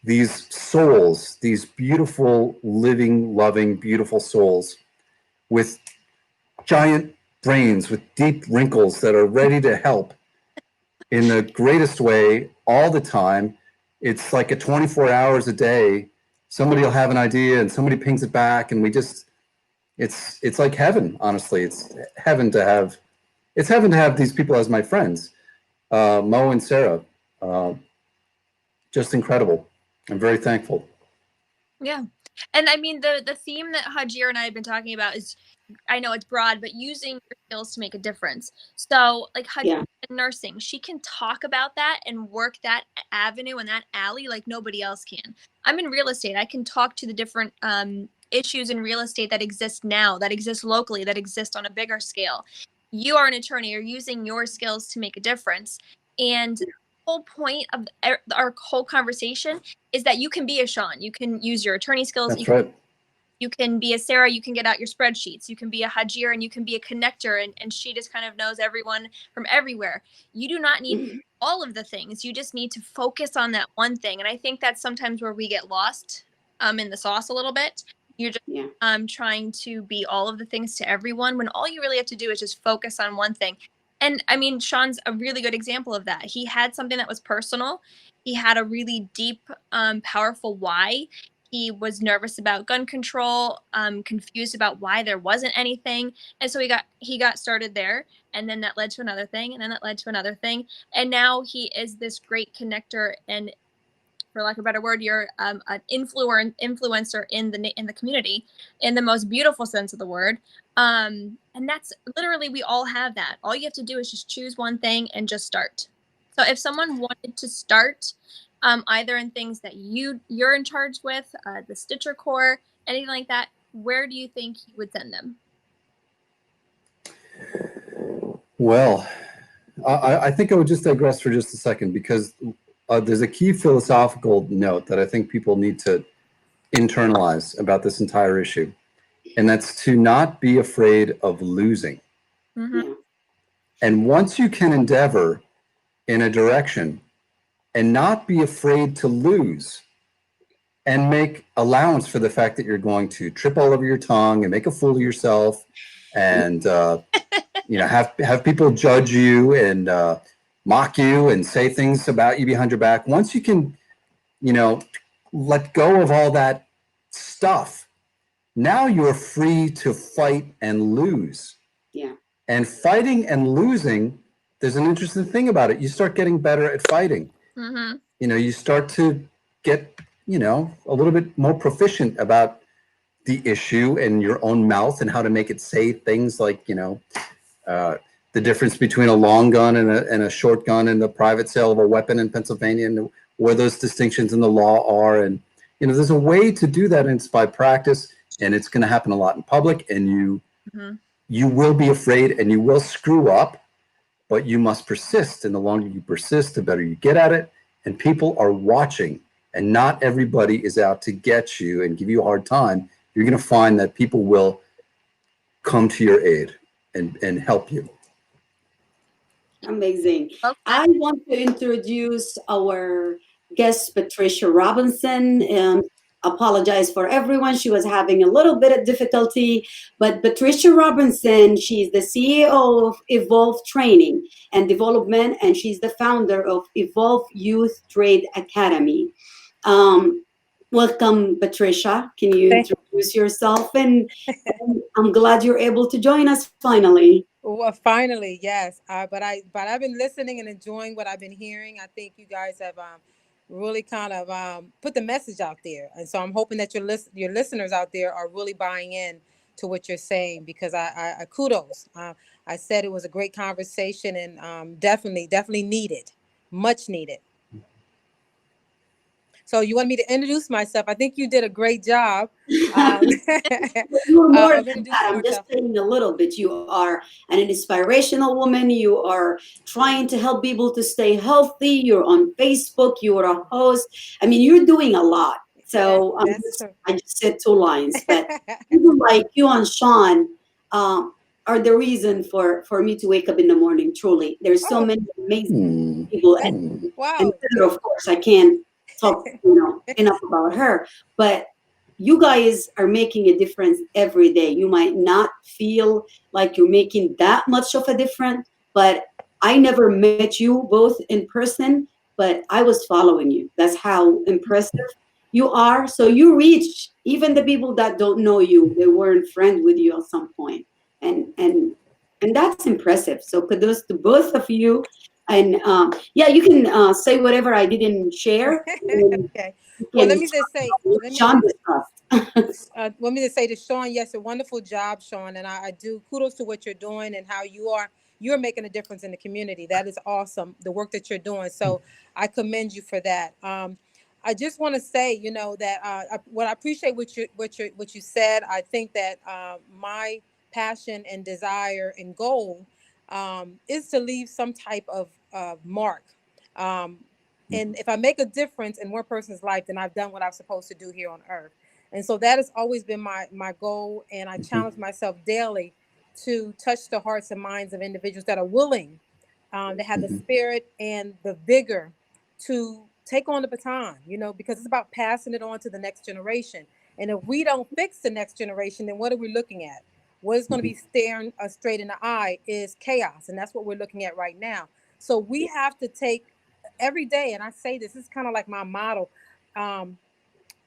these souls, these beautiful, living, loving, beautiful souls with giant brains, with deep wrinkles that are ready to help in the greatest way all the time. It's like a 24 hours a day. Somebody will have an idea and somebody pings it back, and we just, it's like heaven, honestly. It's heaven to have these people as my friends. Mo and Sarah, just incredible. I'm very thankful. Yeah. And I mean, the theme that Hagir and I have been talking about is, I know it's broad, but using your skills to make a difference. So like Hagir in nursing, she can talk about that and work that avenue and that alley like nobody else can. I'm in real estate. I can talk to the different issues in real estate that exist now, that exist locally, that exist on a bigger scale. You are an attorney. You're using your skills to make a difference. And the whole point of our whole conversation is that you can be a Sean. You can use your attorney skills. That's right. You can be a Sarah, you can get out your spreadsheets. You can be a Hagir, and you can be a connector, and she just kind of knows everyone from everywhere. You do not need all of the things. You just need to focus on that one thing. And I think that's sometimes where we get lost in the sauce a little bit. You're just trying to be all of the things to everyone, when all you really have to do is just focus on one thing. And I mean, Sean's a really good example of that. He had something that was personal. He had a really deep, powerful why. He was nervous about gun control, confused about why there wasn't anything. And so he got started there. And then that led to another thing. And then that led to another thing. And now he is this great connector. And for lack of a better word, you're an influencer in the community in the most beautiful sense of the word. And that's literally, we all have that. All you have to do is just choose one thing and just start. So if someone wanted to start either in things that you're in charge with, the Stitcher Corps, anything like that, where do you think you would send them? Well, I think I would just digress for just a second, because there's a key philosophical note that I think people need to internalize about this entire issue. And that's to not be afraid of losing. Mm-hmm. And once you can endeavor in a direction and not be afraid to lose, and make allowance for the fact that you're going to trip all over your tongue and make a fool of yourself, and have people judge you and mock you and say things about you behind your back. Once you can, let go of all that stuff, now you're free to fight and lose. Yeah. And fighting and losing, there's an interesting thing about it. You start getting better at fighting. Mm-hmm. You start to get, a little bit more proficient about the issue and your own mouth and how to make it say things like, the difference between a long gun and a short gun and the private sale of a weapon in Pennsylvania, and where those distinctions in the law are. And, there's a way to do that, and it's by practice, and it's going to happen a lot in public, and you will be afraid and you will screw up, but you must persist. And the longer you persist, the better you get at it. And people are watching, and not everybody is out to get you and give you a hard time. You're going to find that people will come to your aid and help you. Amazing. Okay. I want to introduce our guest, Patricia Robinson, and apologize for everyone. She was having a little bit of difficulty, but Patricia Robinson, she's the CEO of Evolve Training and Development, and she's the founder of Evolve Youth Trade Academy. Welcome, Patricia. Can you introduce yourself? And I'm glad you're able to join us finally. Well, finally, yes. But I've been listening and enjoying what I've been hearing. I think you guys have really kind of put the message out there, and so I'm hoping that your listeners out there are really buying in to what you're saying, because I kudos. I said it was a great conversation, and definitely needed, much needed. So you want me to introduce myself? I think you did a great job You're more of than introducing that. I'm just yourself. saying a little bit. You are an inspirational woman. You are trying to help people to stay healthy. You're on Facebook. You are a host. I mean, you're doing a lot. So That's true. I just said two lines, but people like you and Sean are the reason for me to wake up in the morning. Truly, there's so Oh, many amazing Hmm. people, and wow. Heather, of course, I can't talk enough about her, but you guys are making a difference every day. You might not feel like you're making that much of a difference, but I never met you both in person, but I was following you. That's how impressive you are. So you reach even the people that don't know you. They weren't friends with you at some point, and and and that's impressive. So kudos to both of you. And yeah, you can say whatever I didn't share. And Okay. you Well, can let me just say, Sean discussed. want me to say to Sean, yes, a wonderful job, Sean, and I do kudos to what you're doing and how you're making a difference in the community. That is awesome, the work that you're doing. So I commend you for that. I just want to say, that what I appreciate what you said. I think that my passion and desire and goal is to leave some type of mark. Um, and if I make a difference in one person's life, then I've done what I'm supposed to do here on earth. And so that has always been my goal. And I challenge myself daily to touch the hearts and minds of individuals that are willing, to have the spirit and the vigor to take on the baton, because it's about passing it on to the next generation. And if we don't fix the next generation, then what are we looking at? What is going to be staring us straight in the eye is chaos. And that's what we're looking at right now. So we have to take every day, and I say this is kind of like my motto.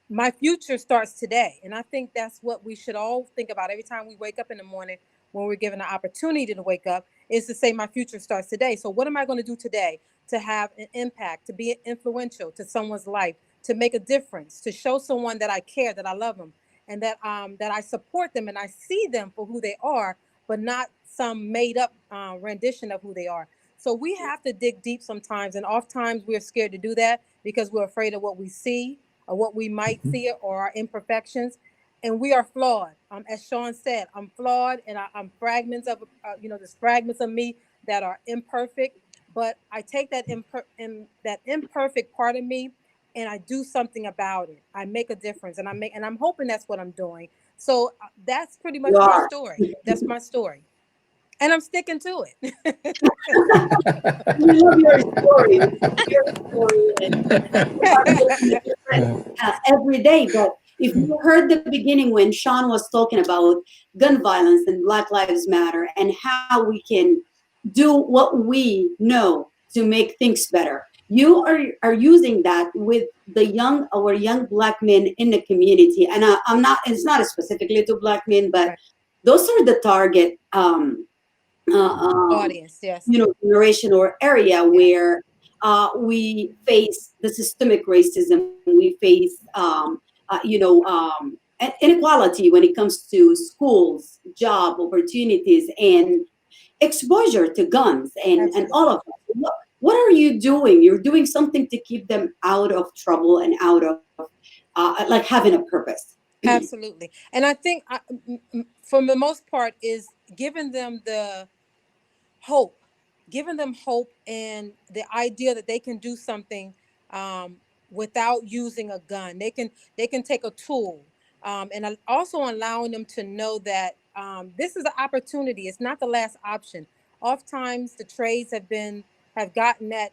My future starts today. And I think that's what we should all think about every time we wake up in the morning when we're given the opportunity to wake up, is to say, my future starts today. So what am I going to do today to have an impact, to be influential to someone's life, to make a difference, to show someone that I care, that I love them, and that I support them and I see them for who they are, but not some made up rendition of who they are. So we have to dig deep sometimes, and oftentimes we're scared to do that because we're afraid of what we see or what we might see or our imperfections. And we are flawed. As Sean said, I'm flawed, and I'm fragments of, there's fragments of me that are imperfect. But I take that that imperfect part of me, and I do something about it. I make a difference, and I'm hoping that's what I'm doing. So that's pretty much You my are. story. That's my story, and I'm sticking to it. We love your story. Your story, and you are making a difference every day. But if you heard the beginning when Sean was talking about gun violence and Black Lives Matter and how we can do what we know to make things better, you are using that with our young Black men in the community. And I'm not. It's not specifically to Black men, but Right. those are the target. Uh, um, Audience, yes, generation or area yes, where we face the systemic racism, we face inequality when it comes to schools, job opportunities, and exposure to guns and all absolutely. of that. What are you doing? You're doing something to keep them out of trouble and out of like having a purpose. Absolutely. And I think for the most part is giving them the hope, giving them hope and the idea that they can do something um, without using a gun. They can take a tool, and also allowing them to know that this is an opportunity. It's not the last option. Oftentimes, the trades have gotten that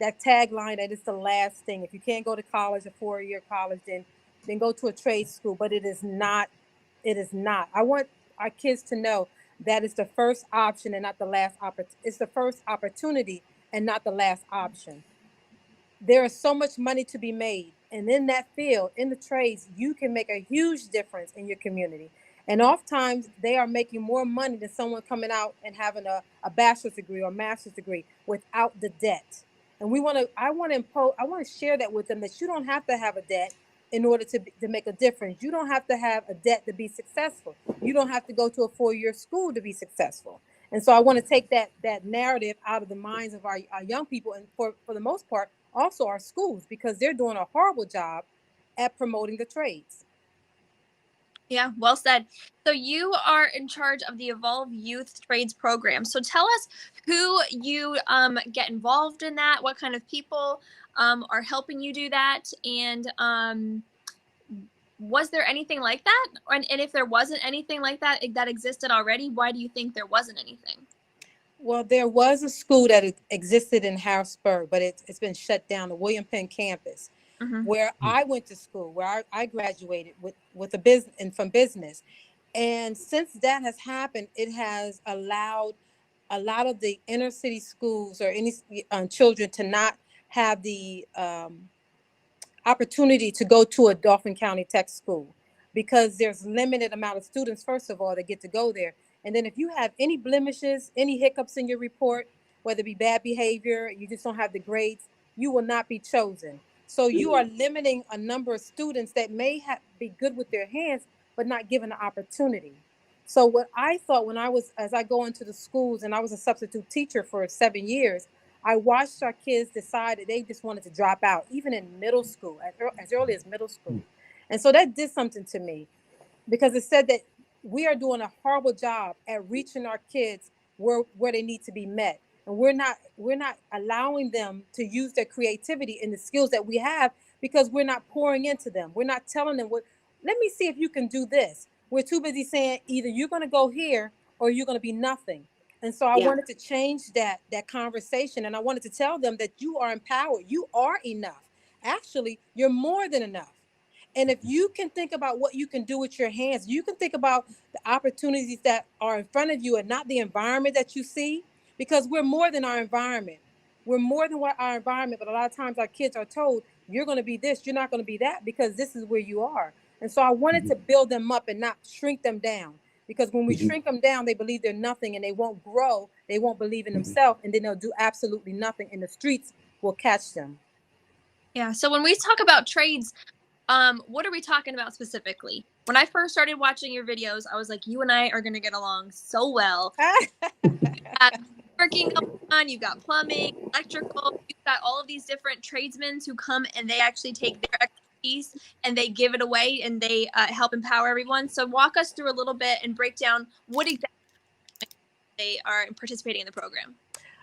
tagline that it's the last thing. If you can't go to college, a 4-year college, then go to a trade school. But it is not. It is not. I want our kids to know that is the first option and not the last opportunity. It's the first opportunity and not the last option. There is so much money to be made, and in that field, in the trades, you can make a huge difference in your community. And oftentimes they are making more money than someone coming out and having a bachelor's degree or master's degree without the debt. And I want to share that with them, that you don't have to have a debt in order to make a difference. You don't have to have a debt to be successful. You don't have to go to a 4-year school to be successful. And so I want to take that narrative out of the minds of our young people, and for the most part, also our schools, because they're doing a horrible job at promoting the trades. Yeah, well said. So you are in charge of the Evolve Youth Trades program. So tell us who you get involved in that, what kind of people are helping you do that, and was there anything like that? And if there wasn't anything like that that existed already, why do you think there wasn't anything? Well, there was a school that existed in Harrisburg, but it's been shut down, the William Penn campus, where I went to school, where I graduated with a business and from business. And since that has happened, it has allowed a lot of the inner city schools or any children to not have the opportunity to go to a Dauphin County Tech school, because there's limited amount of students, first of all, that get to go there. And then if you have any blemishes, any hiccups in your report, whether it be bad behavior, you just don't have the grades, you will not be chosen. So you are limiting a number of students that may be good with their hands, but not given the opportunity. So what I thought as I go into the schools, and I was a substitute teacher for 7 years, I watched our kids decide that they just wanted to drop out, even in middle school, as early as middle school. And so that did something to me, because it said that we are doing a horrible job at reaching our kids where they need to be met. And we're not allowing them to use their creativity and the skills that we have, because we're not pouring into them. We're not telling them, let me see if you can do this. We're too busy saying either you're going to go here or you're going to be nothing. And so I wanted to change that conversation. And I wanted to tell them that you are empowered. You are enough. Actually, you're more than enough. And if you can think about what you can do with your hands, you can think about the opportunities that are in front of you and not the environment that you see, because we're more than our environment. We're more than what our environment. But a lot of times our kids are told, you're going to be this, you're not going to be that, because this is where you are. And so I wanted to build them up and not shrink them down. Because when we shrink them down, they believe they're nothing, and they won't grow. They won't believe in themselves, and then they'll do absolutely nothing, and the streets will catch them. Yeah. So when we talk about trades, what are we talking about specifically? When I first started watching your videos, I was like, you and I are going to get along so well. Working on, you've got plumbing, electrical, you've got all of these different tradesmen who come and they actually take their expertise and they give it away, and they help empower everyone. So walk us through a little bit and break down what exactly they are participating in the program.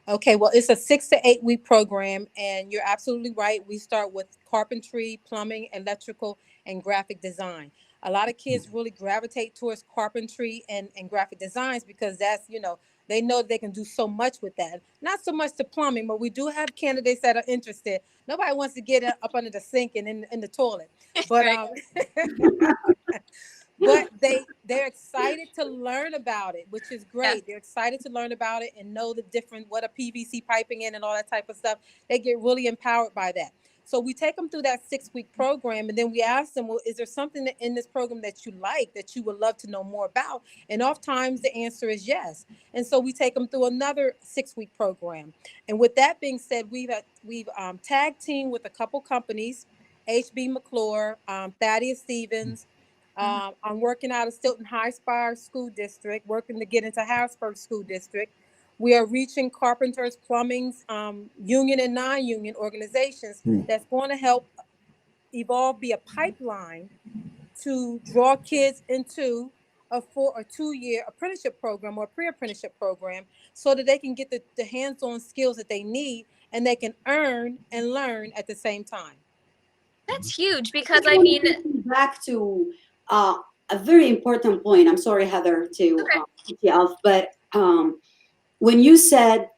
Okay, well, it's a 6 to 8 week program, and you're absolutely right. We start with carpentry, plumbing, electrical, and graphic design. A lot of kids really gravitate towards carpentry and graphic designs, because that's, they know they can do so much with that. Not so much the plumbing, but we do have candidates that are interested. Nobody wants to get up under the sink and in the toilet. But but they're excited to learn about it, which is great. They're excited to learn about it and know the different, what a PVC piping in and all that type of stuff. They get really empowered by that. So we take them through that 6-week program, and then we ask them, well, is there something in this program that you like, that you would love to know more about? And oftentimes the answer is yes. And so we take them through another 6-week program. And with that being said, we've tag teamed with a couple companies, HB McClure, Thaddeus Stevens. I'm working out of Stilton High Spire School District, working to get into Harrisburg School District. We are reaching carpenters, plumbings, union and non-union organizations that's going to help Evolve be a pipeline to draw kids into a 4 or 2-year apprenticeship program or pre-apprenticeship program, so that they can get the hands-on skills that they need, and they can earn and learn at the same time. That's huge, because I mean, back to a very important point. I'm sorry, Heather, to cut you off, but when you said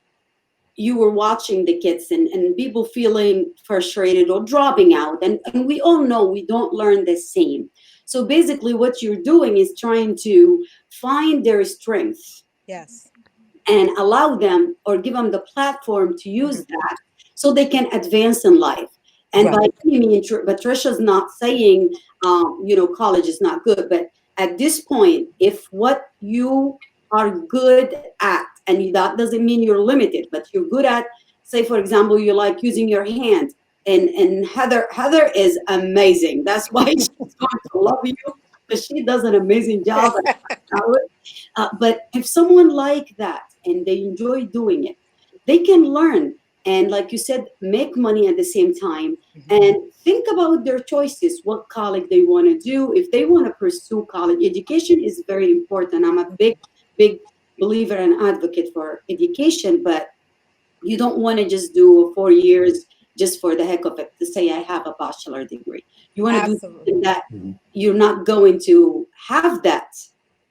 you were watching the kids and people feeling frustrated or dropping out, and we all know we don't learn the same. So basically what you're doing is trying to find their strengths. Yes. And allow them, or give them the platform to use that, so they can advance in life. And by any means, Patricia's not saying, college is not good. But at this point, if what you are good at, and that doesn't mean you're limited, but you're good at, say, for example, you like using your hands. And Heather is amazing. That's why she's going to love you, because she does an amazing job. But if someone like that and they enjoy doing it, they can learn and like you said, make money at the same time, and think about their choices, what college they want to do. If they want to pursue college, education is very important. I'm a big believer and advocate for education, but you don't want to just do 4 years just for the heck of it to say I have a bachelor degree. You want to do something that you're not going to have that,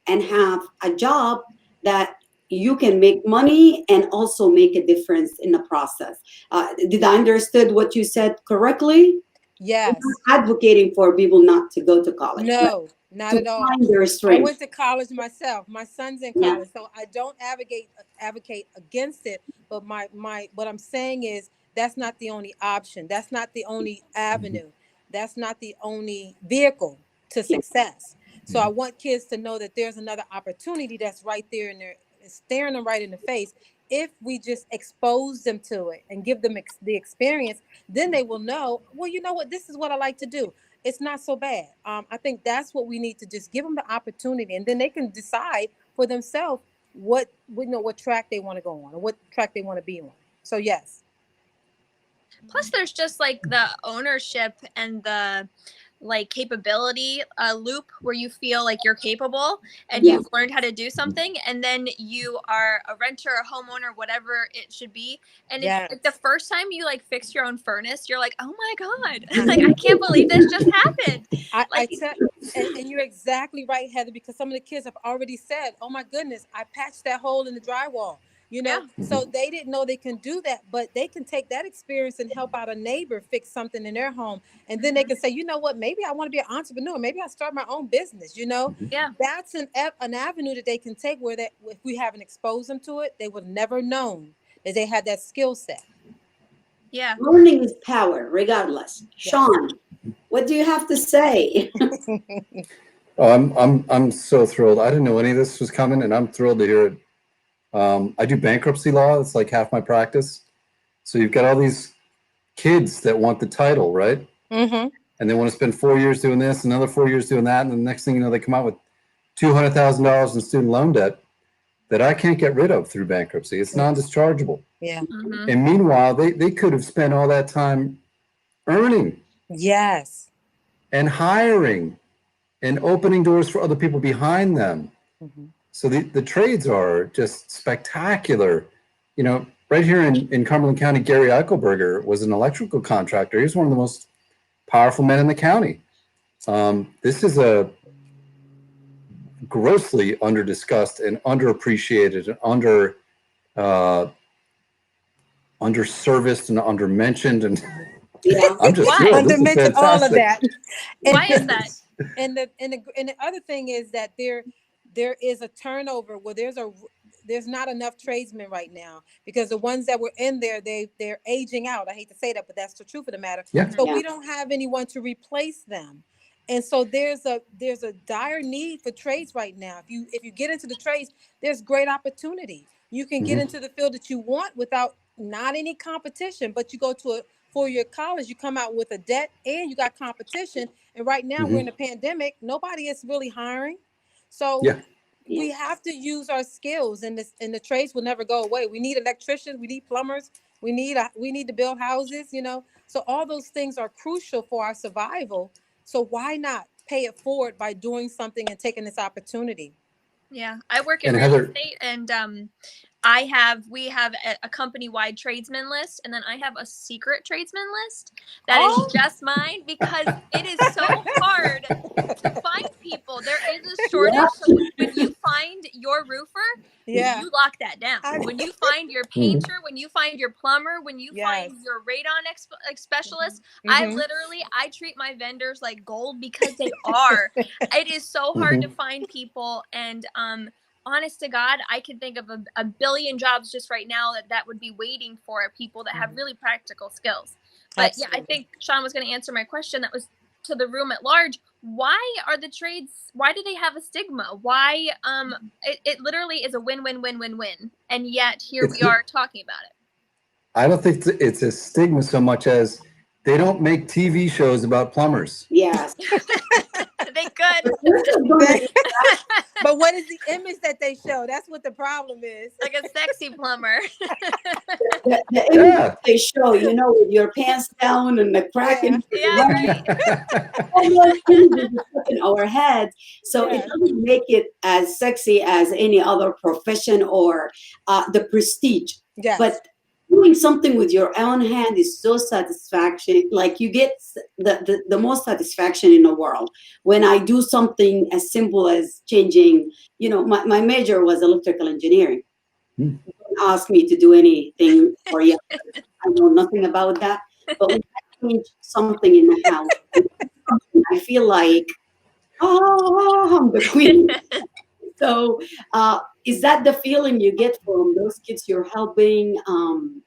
and have a job that you can make money and also make a difference in the process. Did I understood what you said correctly? Yes. I'm not advocating for people not to go to college. No, not to at all. find their I strength. went to college myself. My son's in Yeah. college, so I don't advocate against it. But my what I'm saying is that's not the only option. That's not the only avenue. That's not the only vehicle to success. So I want kids to know that there's another opportunity that's right there, and they're staring them right in the face. If we just expose them to it and give them the experience, then they will know, well, you know what, this is what I like to do. It's not so bad. I think that's what we need to just give them the opportunity, and then they can decide for themselves what track they want to go on or what track they want to be on. So yes. Plus, there's just like the ownership and the like capability loop where you feel like you're capable and you've learned how to do something, and then you are a renter, a homeowner, whatever it should be, and it's like the first time you like fix your own furnace, you're like, oh my god, like I can't believe this just happened. And you're exactly right, Heather, because some of the kids have already said, oh my goodness, I patched that hole in the drywall. So they didn't know they can do that, but they can take that experience and help out a neighbor fix something in their home. And then they can say, you know what, maybe I want to be an entrepreneur. Maybe I'll start my own business, That's an avenue that they can take where that if we haven't exposed them to it, they would never known that they had that skill set. Yeah. Learning is power, regardless. Sean, what do you have to say? I'm so thrilled. I didn't know any of this was coming, and I'm thrilled to hear it. I do bankruptcy law. It's like half my practice. So you've got all these kids that want the title, right? And they want to spend 4 years doing this, another 4 years doing that. And the next thing you know, they come out with $200,000 in student loan debt that I can't get rid of through bankruptcy. It's non-dischargeable. Yeah. And meanwhile, they could have spent all that time earning. Yes. And hiring and opening doors for other people behind them. So the trades are just spectacular. Right here in Cumberland County, Gary Eichelberger was an electrical contractor. He was one of the most powerful men in the county. This is a grossly under-discussed and underappreciated and under-serviced and under-mentioned. And I'm just thrilled. This is fantastic. All of that. Why is that? And the other thing is that there is a turnover where there's not enough tradesmen right now, because the ones that were in there, they're aging out. I hate to say that, but that's the truth of the matter. So we don't have anyone to replace them. And so there's a dire need for trades right now. If you get into the trades, there's great opportunity. You can get into the field that you want without not any competition, but you go to a 4-year college, you come out with a debt and you got competition. And right now we're in a pandemic. Nobody is really hiring. So we have to use our skills, and the trades will never go away. We need electricians, we need plumbers, we need to build houses, So all those things are crucial for our survival. So why not pay it forward by doing something and taking this opportunity? Yeah, I work in real estate, and we have a company-wide tradesman list, and then I have a secret tradesman list that is just mine, because it is so hard to find people. There is a shortage. So when you find your roofer, you lock that down. When you find your painter, when you find your plumber, when you find your radon specialist, I treat my vendors like gold, because they are. It is so hard to find people, and honest to God, I could think of a billion jobs just right now that would be waiting for people that have really practical skills. But I think Sean was going to answer my question that was to the room at large. Why are the trades, why do they have a stigma? Why, it literally is a win-win-win-win-win. And yet here we are talking about it. I don't think it's a stigma so much as they don't make TV shows about plumbers. Yes. They could. But what is the image that they show? That's what the problem is. Like a sexy plumber. the image they show, with your pants down and the crack in Yeah, right. all those images are stuck in our heads. So it Yes. doesn't make it as sexy as any other profession or the prestige. Yes. But doing something with your own hand is so satisfaction. Like you get the most satisfaction in the world when I do something as simple as changing. My major was electrical engineering. Don't ask me to do anything for you. I know nothing about that. But when I change something in the house, I feel like, I'm the queen. So, is that the feeling you get from those kids you're helping? Um,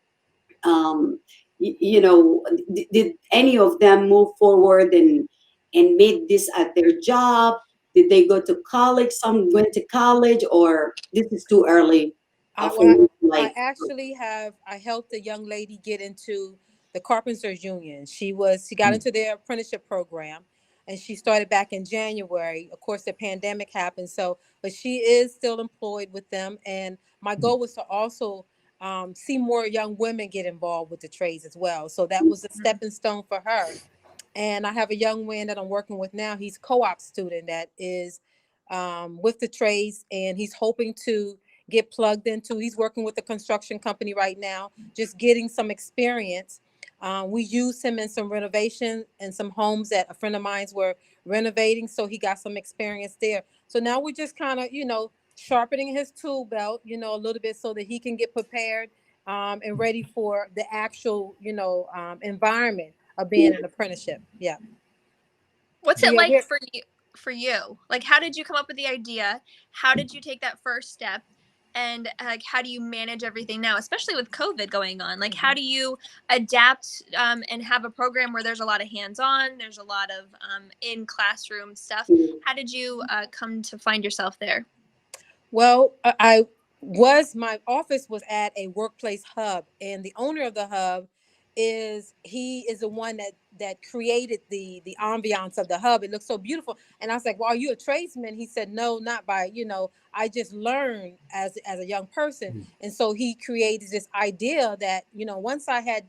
did any of them move forward and made this at their job? Did they go to college? Some went to college, or this is too early for Well, me, I actually I helped a young lady get into the Carpenters Union. She got into their apprenticeship program, and she started back in January. Of course, the pandemic happened, but she is still employed with them. And my goal was to also see more young women get involved with the trades as well. So that was a stepping stone for her. And I have a young man that I'm working with now. He's a co-op student that is with the trades, and he's hoping to get plugged into. He's working with a construction company right now, just getting some experience. We used him in some renovation and some homes that a friend of mine's were renovating, so he got some experience there. So now we're just kind of, sharpening his tool belt, a little bit so that he can get prepared and ready for the actual, environment of being an apprenticeship. Yeah. What's it like for you? Like, how did you come up with the idea? How did you take that first step? And how do you manage everything now, especially with COVID going on? Like, how do you adapt and have a program where there's a lot of hands-on, there's a lot of in classroom stuff? How did you come to find yourself there? Well, my office was at a workplace hub, and the owner of the hub is the one that created the ambiance of the hub. It looks so beautiful. And I was like, well, are you a tradesman? He said, no, not by, I just learned as a young person. And so he created this idea that, once I had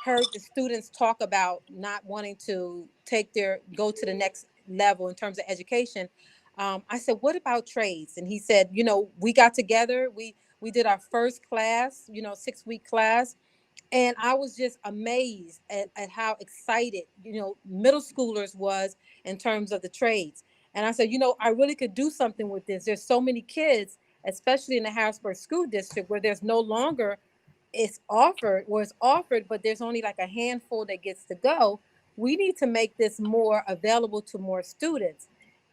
heard the students talk about not wanting to go to the next level in terms of education, I said, what about trades? And he said, we got together, we did our first class, 6-week class. And I was just amazed at how excited, middle schoolers was in terms of the trades. And I said, I really could do something with this. There's so many kids, especially in the Harrisburg School District, where there's no longer it's offered, but there's only like a handful that gets to go. We need to make this more available to more students.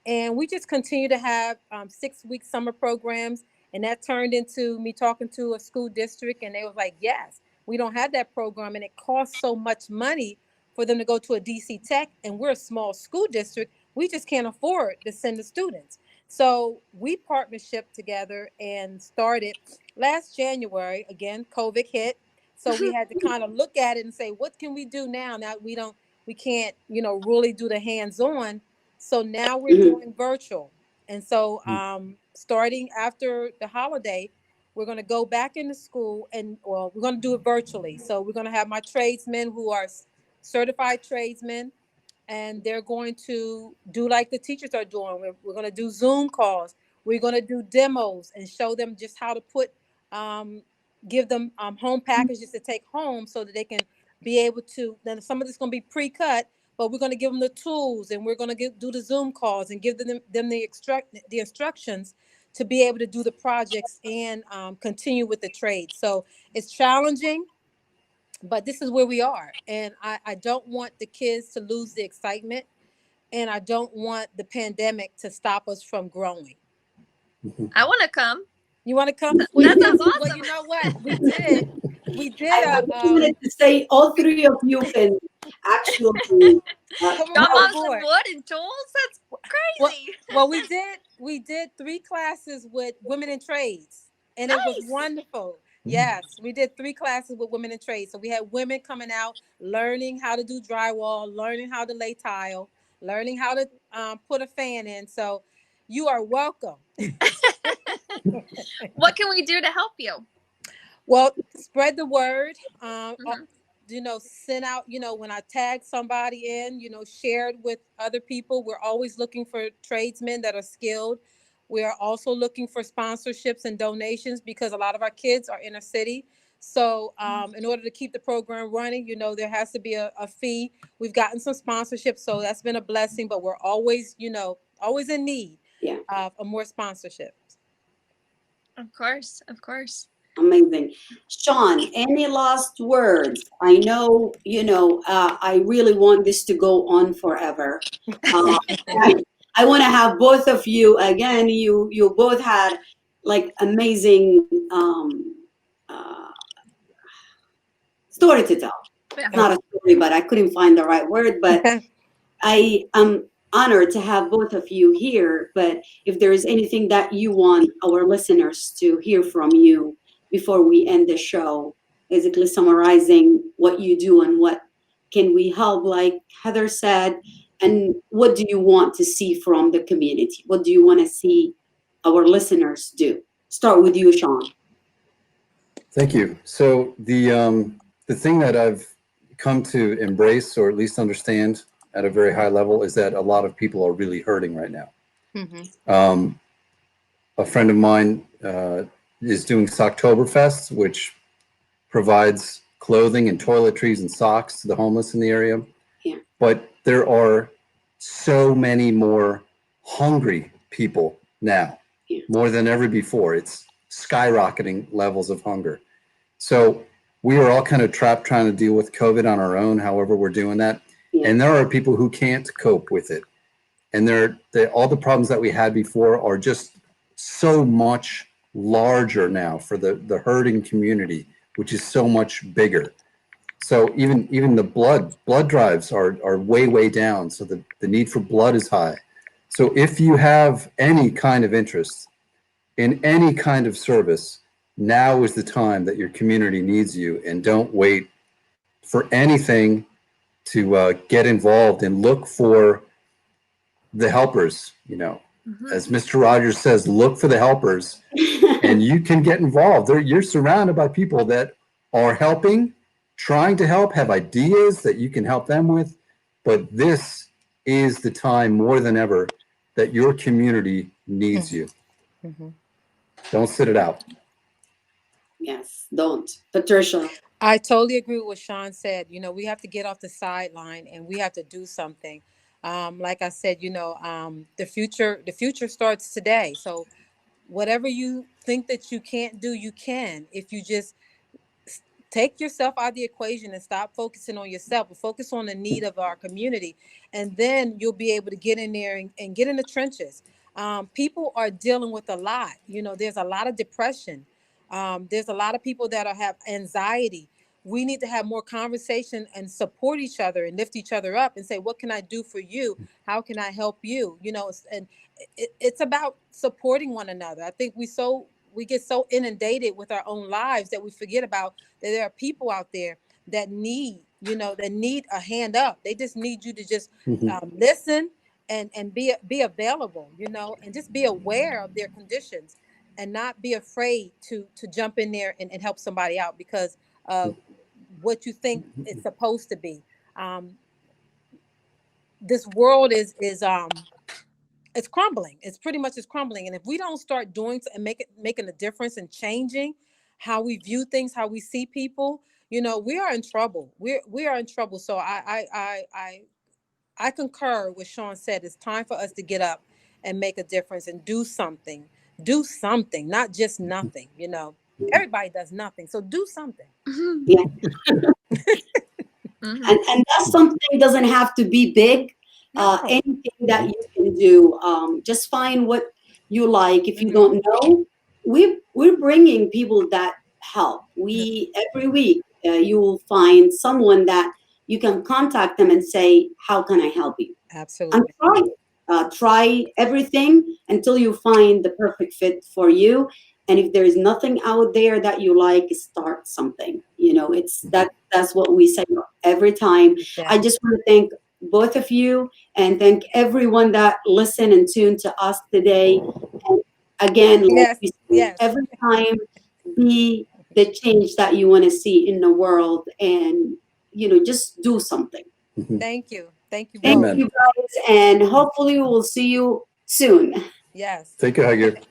And we just continue to have 6-week summer programs. And that turned into me talking to a school district, and they was like, yes, we don't have that program, and it costs so much money for them to go to a DC Tech, and we're a small school district. We just can't afford to send the students. So we partnership together and started last January. Again, COVID hit. So we had to kind of look at it and say, what can we do now? Now we can't, really do the hands-on. So now we're doing virtual. And so starting after the holiday, we're going to go back into school, and we're going to do it virtually. So we're going to have my tradesmen who are certified tradesmen, and they're going to do like the teachers are doing. We're going to do Zoom calls. We're going to do demos and show them just how to give them home packages to take home so that they can be able to. Then some of this is going to be pre-cut, but we're going to give them the tools, and we're going to do the Zoom calls and give them the instructions to be able to do the projects and continue with the trade. So it's challenging, but this is where we are. And I don't want the kids to lose the excitement, and I don't want the pandemic to stop us from growing. I want to come. You want to come? That sounds awesome. Well, you know what? We did. I wanted to say all three of you can actually come on some wood and tools. That's crazy. Well, we did 3 classes with women in trades, and nice. It was wonderful. Yes, we did 3 classes with women in trades. So we had women coming out, learning how to do drywall, learning how to lay tile, learning how to put a fan in. So you are welcome. What can we do to help you? Well, spread the word. Mhm. Send out, when I tag somebody in, share it with other people. We're always looking for tradesmen that are skilled. We are also looking for sponsorships and donations because a lot of our kids are inner city. So in order to keep the program running, there has to be a fee. We've gotten some sponsorships, so that's been a blessing, but we're always, always in need Yeah. of more sponsorships. Of course, of course. Amazing. Sean, any last words? I know, I really want this to go on forever. Uh, I want to have both of you again. You both had like amazing uh, story to tell. Yeah. It's not a story, but I couldn't find the right word. But I am honored to have both of you here. But if there is anything that you want our listeners to hear from you before we end the show, basically summarizing what you do and what can we help, like Heather said, and what do you want to see from the community? What do you want to see our listeners do? Start with you, Sean. Thank you. So the thing that I've come to embrace, or at least understand at a very high level, is that a lot of people are really hurting right now. Um, a friend of mine is doing Socktoberfest, which provides clothing and toiletries and socks to the homeless in the area. Yeah. But there are so many more hungry people now, Yeah. more than ever before. It's skyrocketing levels of hunger. So we are all kind of trapped trying to deal with COVID on our own, however we're doing that. Yeah. And there are people who can't cope with it. And all the problems that we had before are just so much larger now for the hurting community, which is so much bigger. So even the blood drives are way down. So the need for blood is high. So if you have any kind of interest in any kind of service, now is the time that your community needs you, and don't wait for anything to get involved and look for the helpers. As Mr. Rogers says, look for the helpers, and you can get involved. You're surrounded by people that are helping, trying to help, have ideas that you can help them with. But this is the time more than ever that your community needs you. Don't sit it out. Yes, don't. Patricia. I totally agree with what Sean said. We have to get off the sideline and we have to do something. Like I said, the future starts today. So whatever you think that you can't do, you can. If you just take yourself out of the equation and stop focusing on yourself, but focus on the need of our community. And then you'll be able to get in there and get in the trenches. People are dealing with a lot. There's a lot of depression. There's a lot of people that have anxiety. We need to have more conversation and support each other and lift each other up and say, what can I do for you? How can I help you? And it's about supporting one another. I think we get so inundated with our own lives that we forget about that there are people out there that need a hand up. They just need you to just listen and be available, and just be aware of their conditions and not be afraid to jump in there and help somebody out because of what you think it's supposed to be. This world is it's crumbling. It's pretty much crumbling. And if we don't start doing and making a difference and changing how we view things, how we see people, we are in trouble. We are in trouble. So I concur with Sean said. It's time for us to get up and make a difference and do something. Do something, not just nothing. Everybody does nothing. So do something. Yeah. And that something doesn't have to be big. Anything that you can do, just find what you like. If you don't know, we're bringing people that help. Every week you will find someone that you can contact them and say, "How can I help you?" And Absolutely. try everything until you find the perfect fit for you. And if there is nothing out there that you like, start something. That's what we say every time. Yeah. I just want to thank both of you and thank everyone that listened and tuned to us today. And again, like Yes. we say Yes. every time, be the change that you want to see in the world, and just do something. Thank you. Thank you Thank both. you guys, and hopefully we will see you soon. Yes. Take care, Hagir.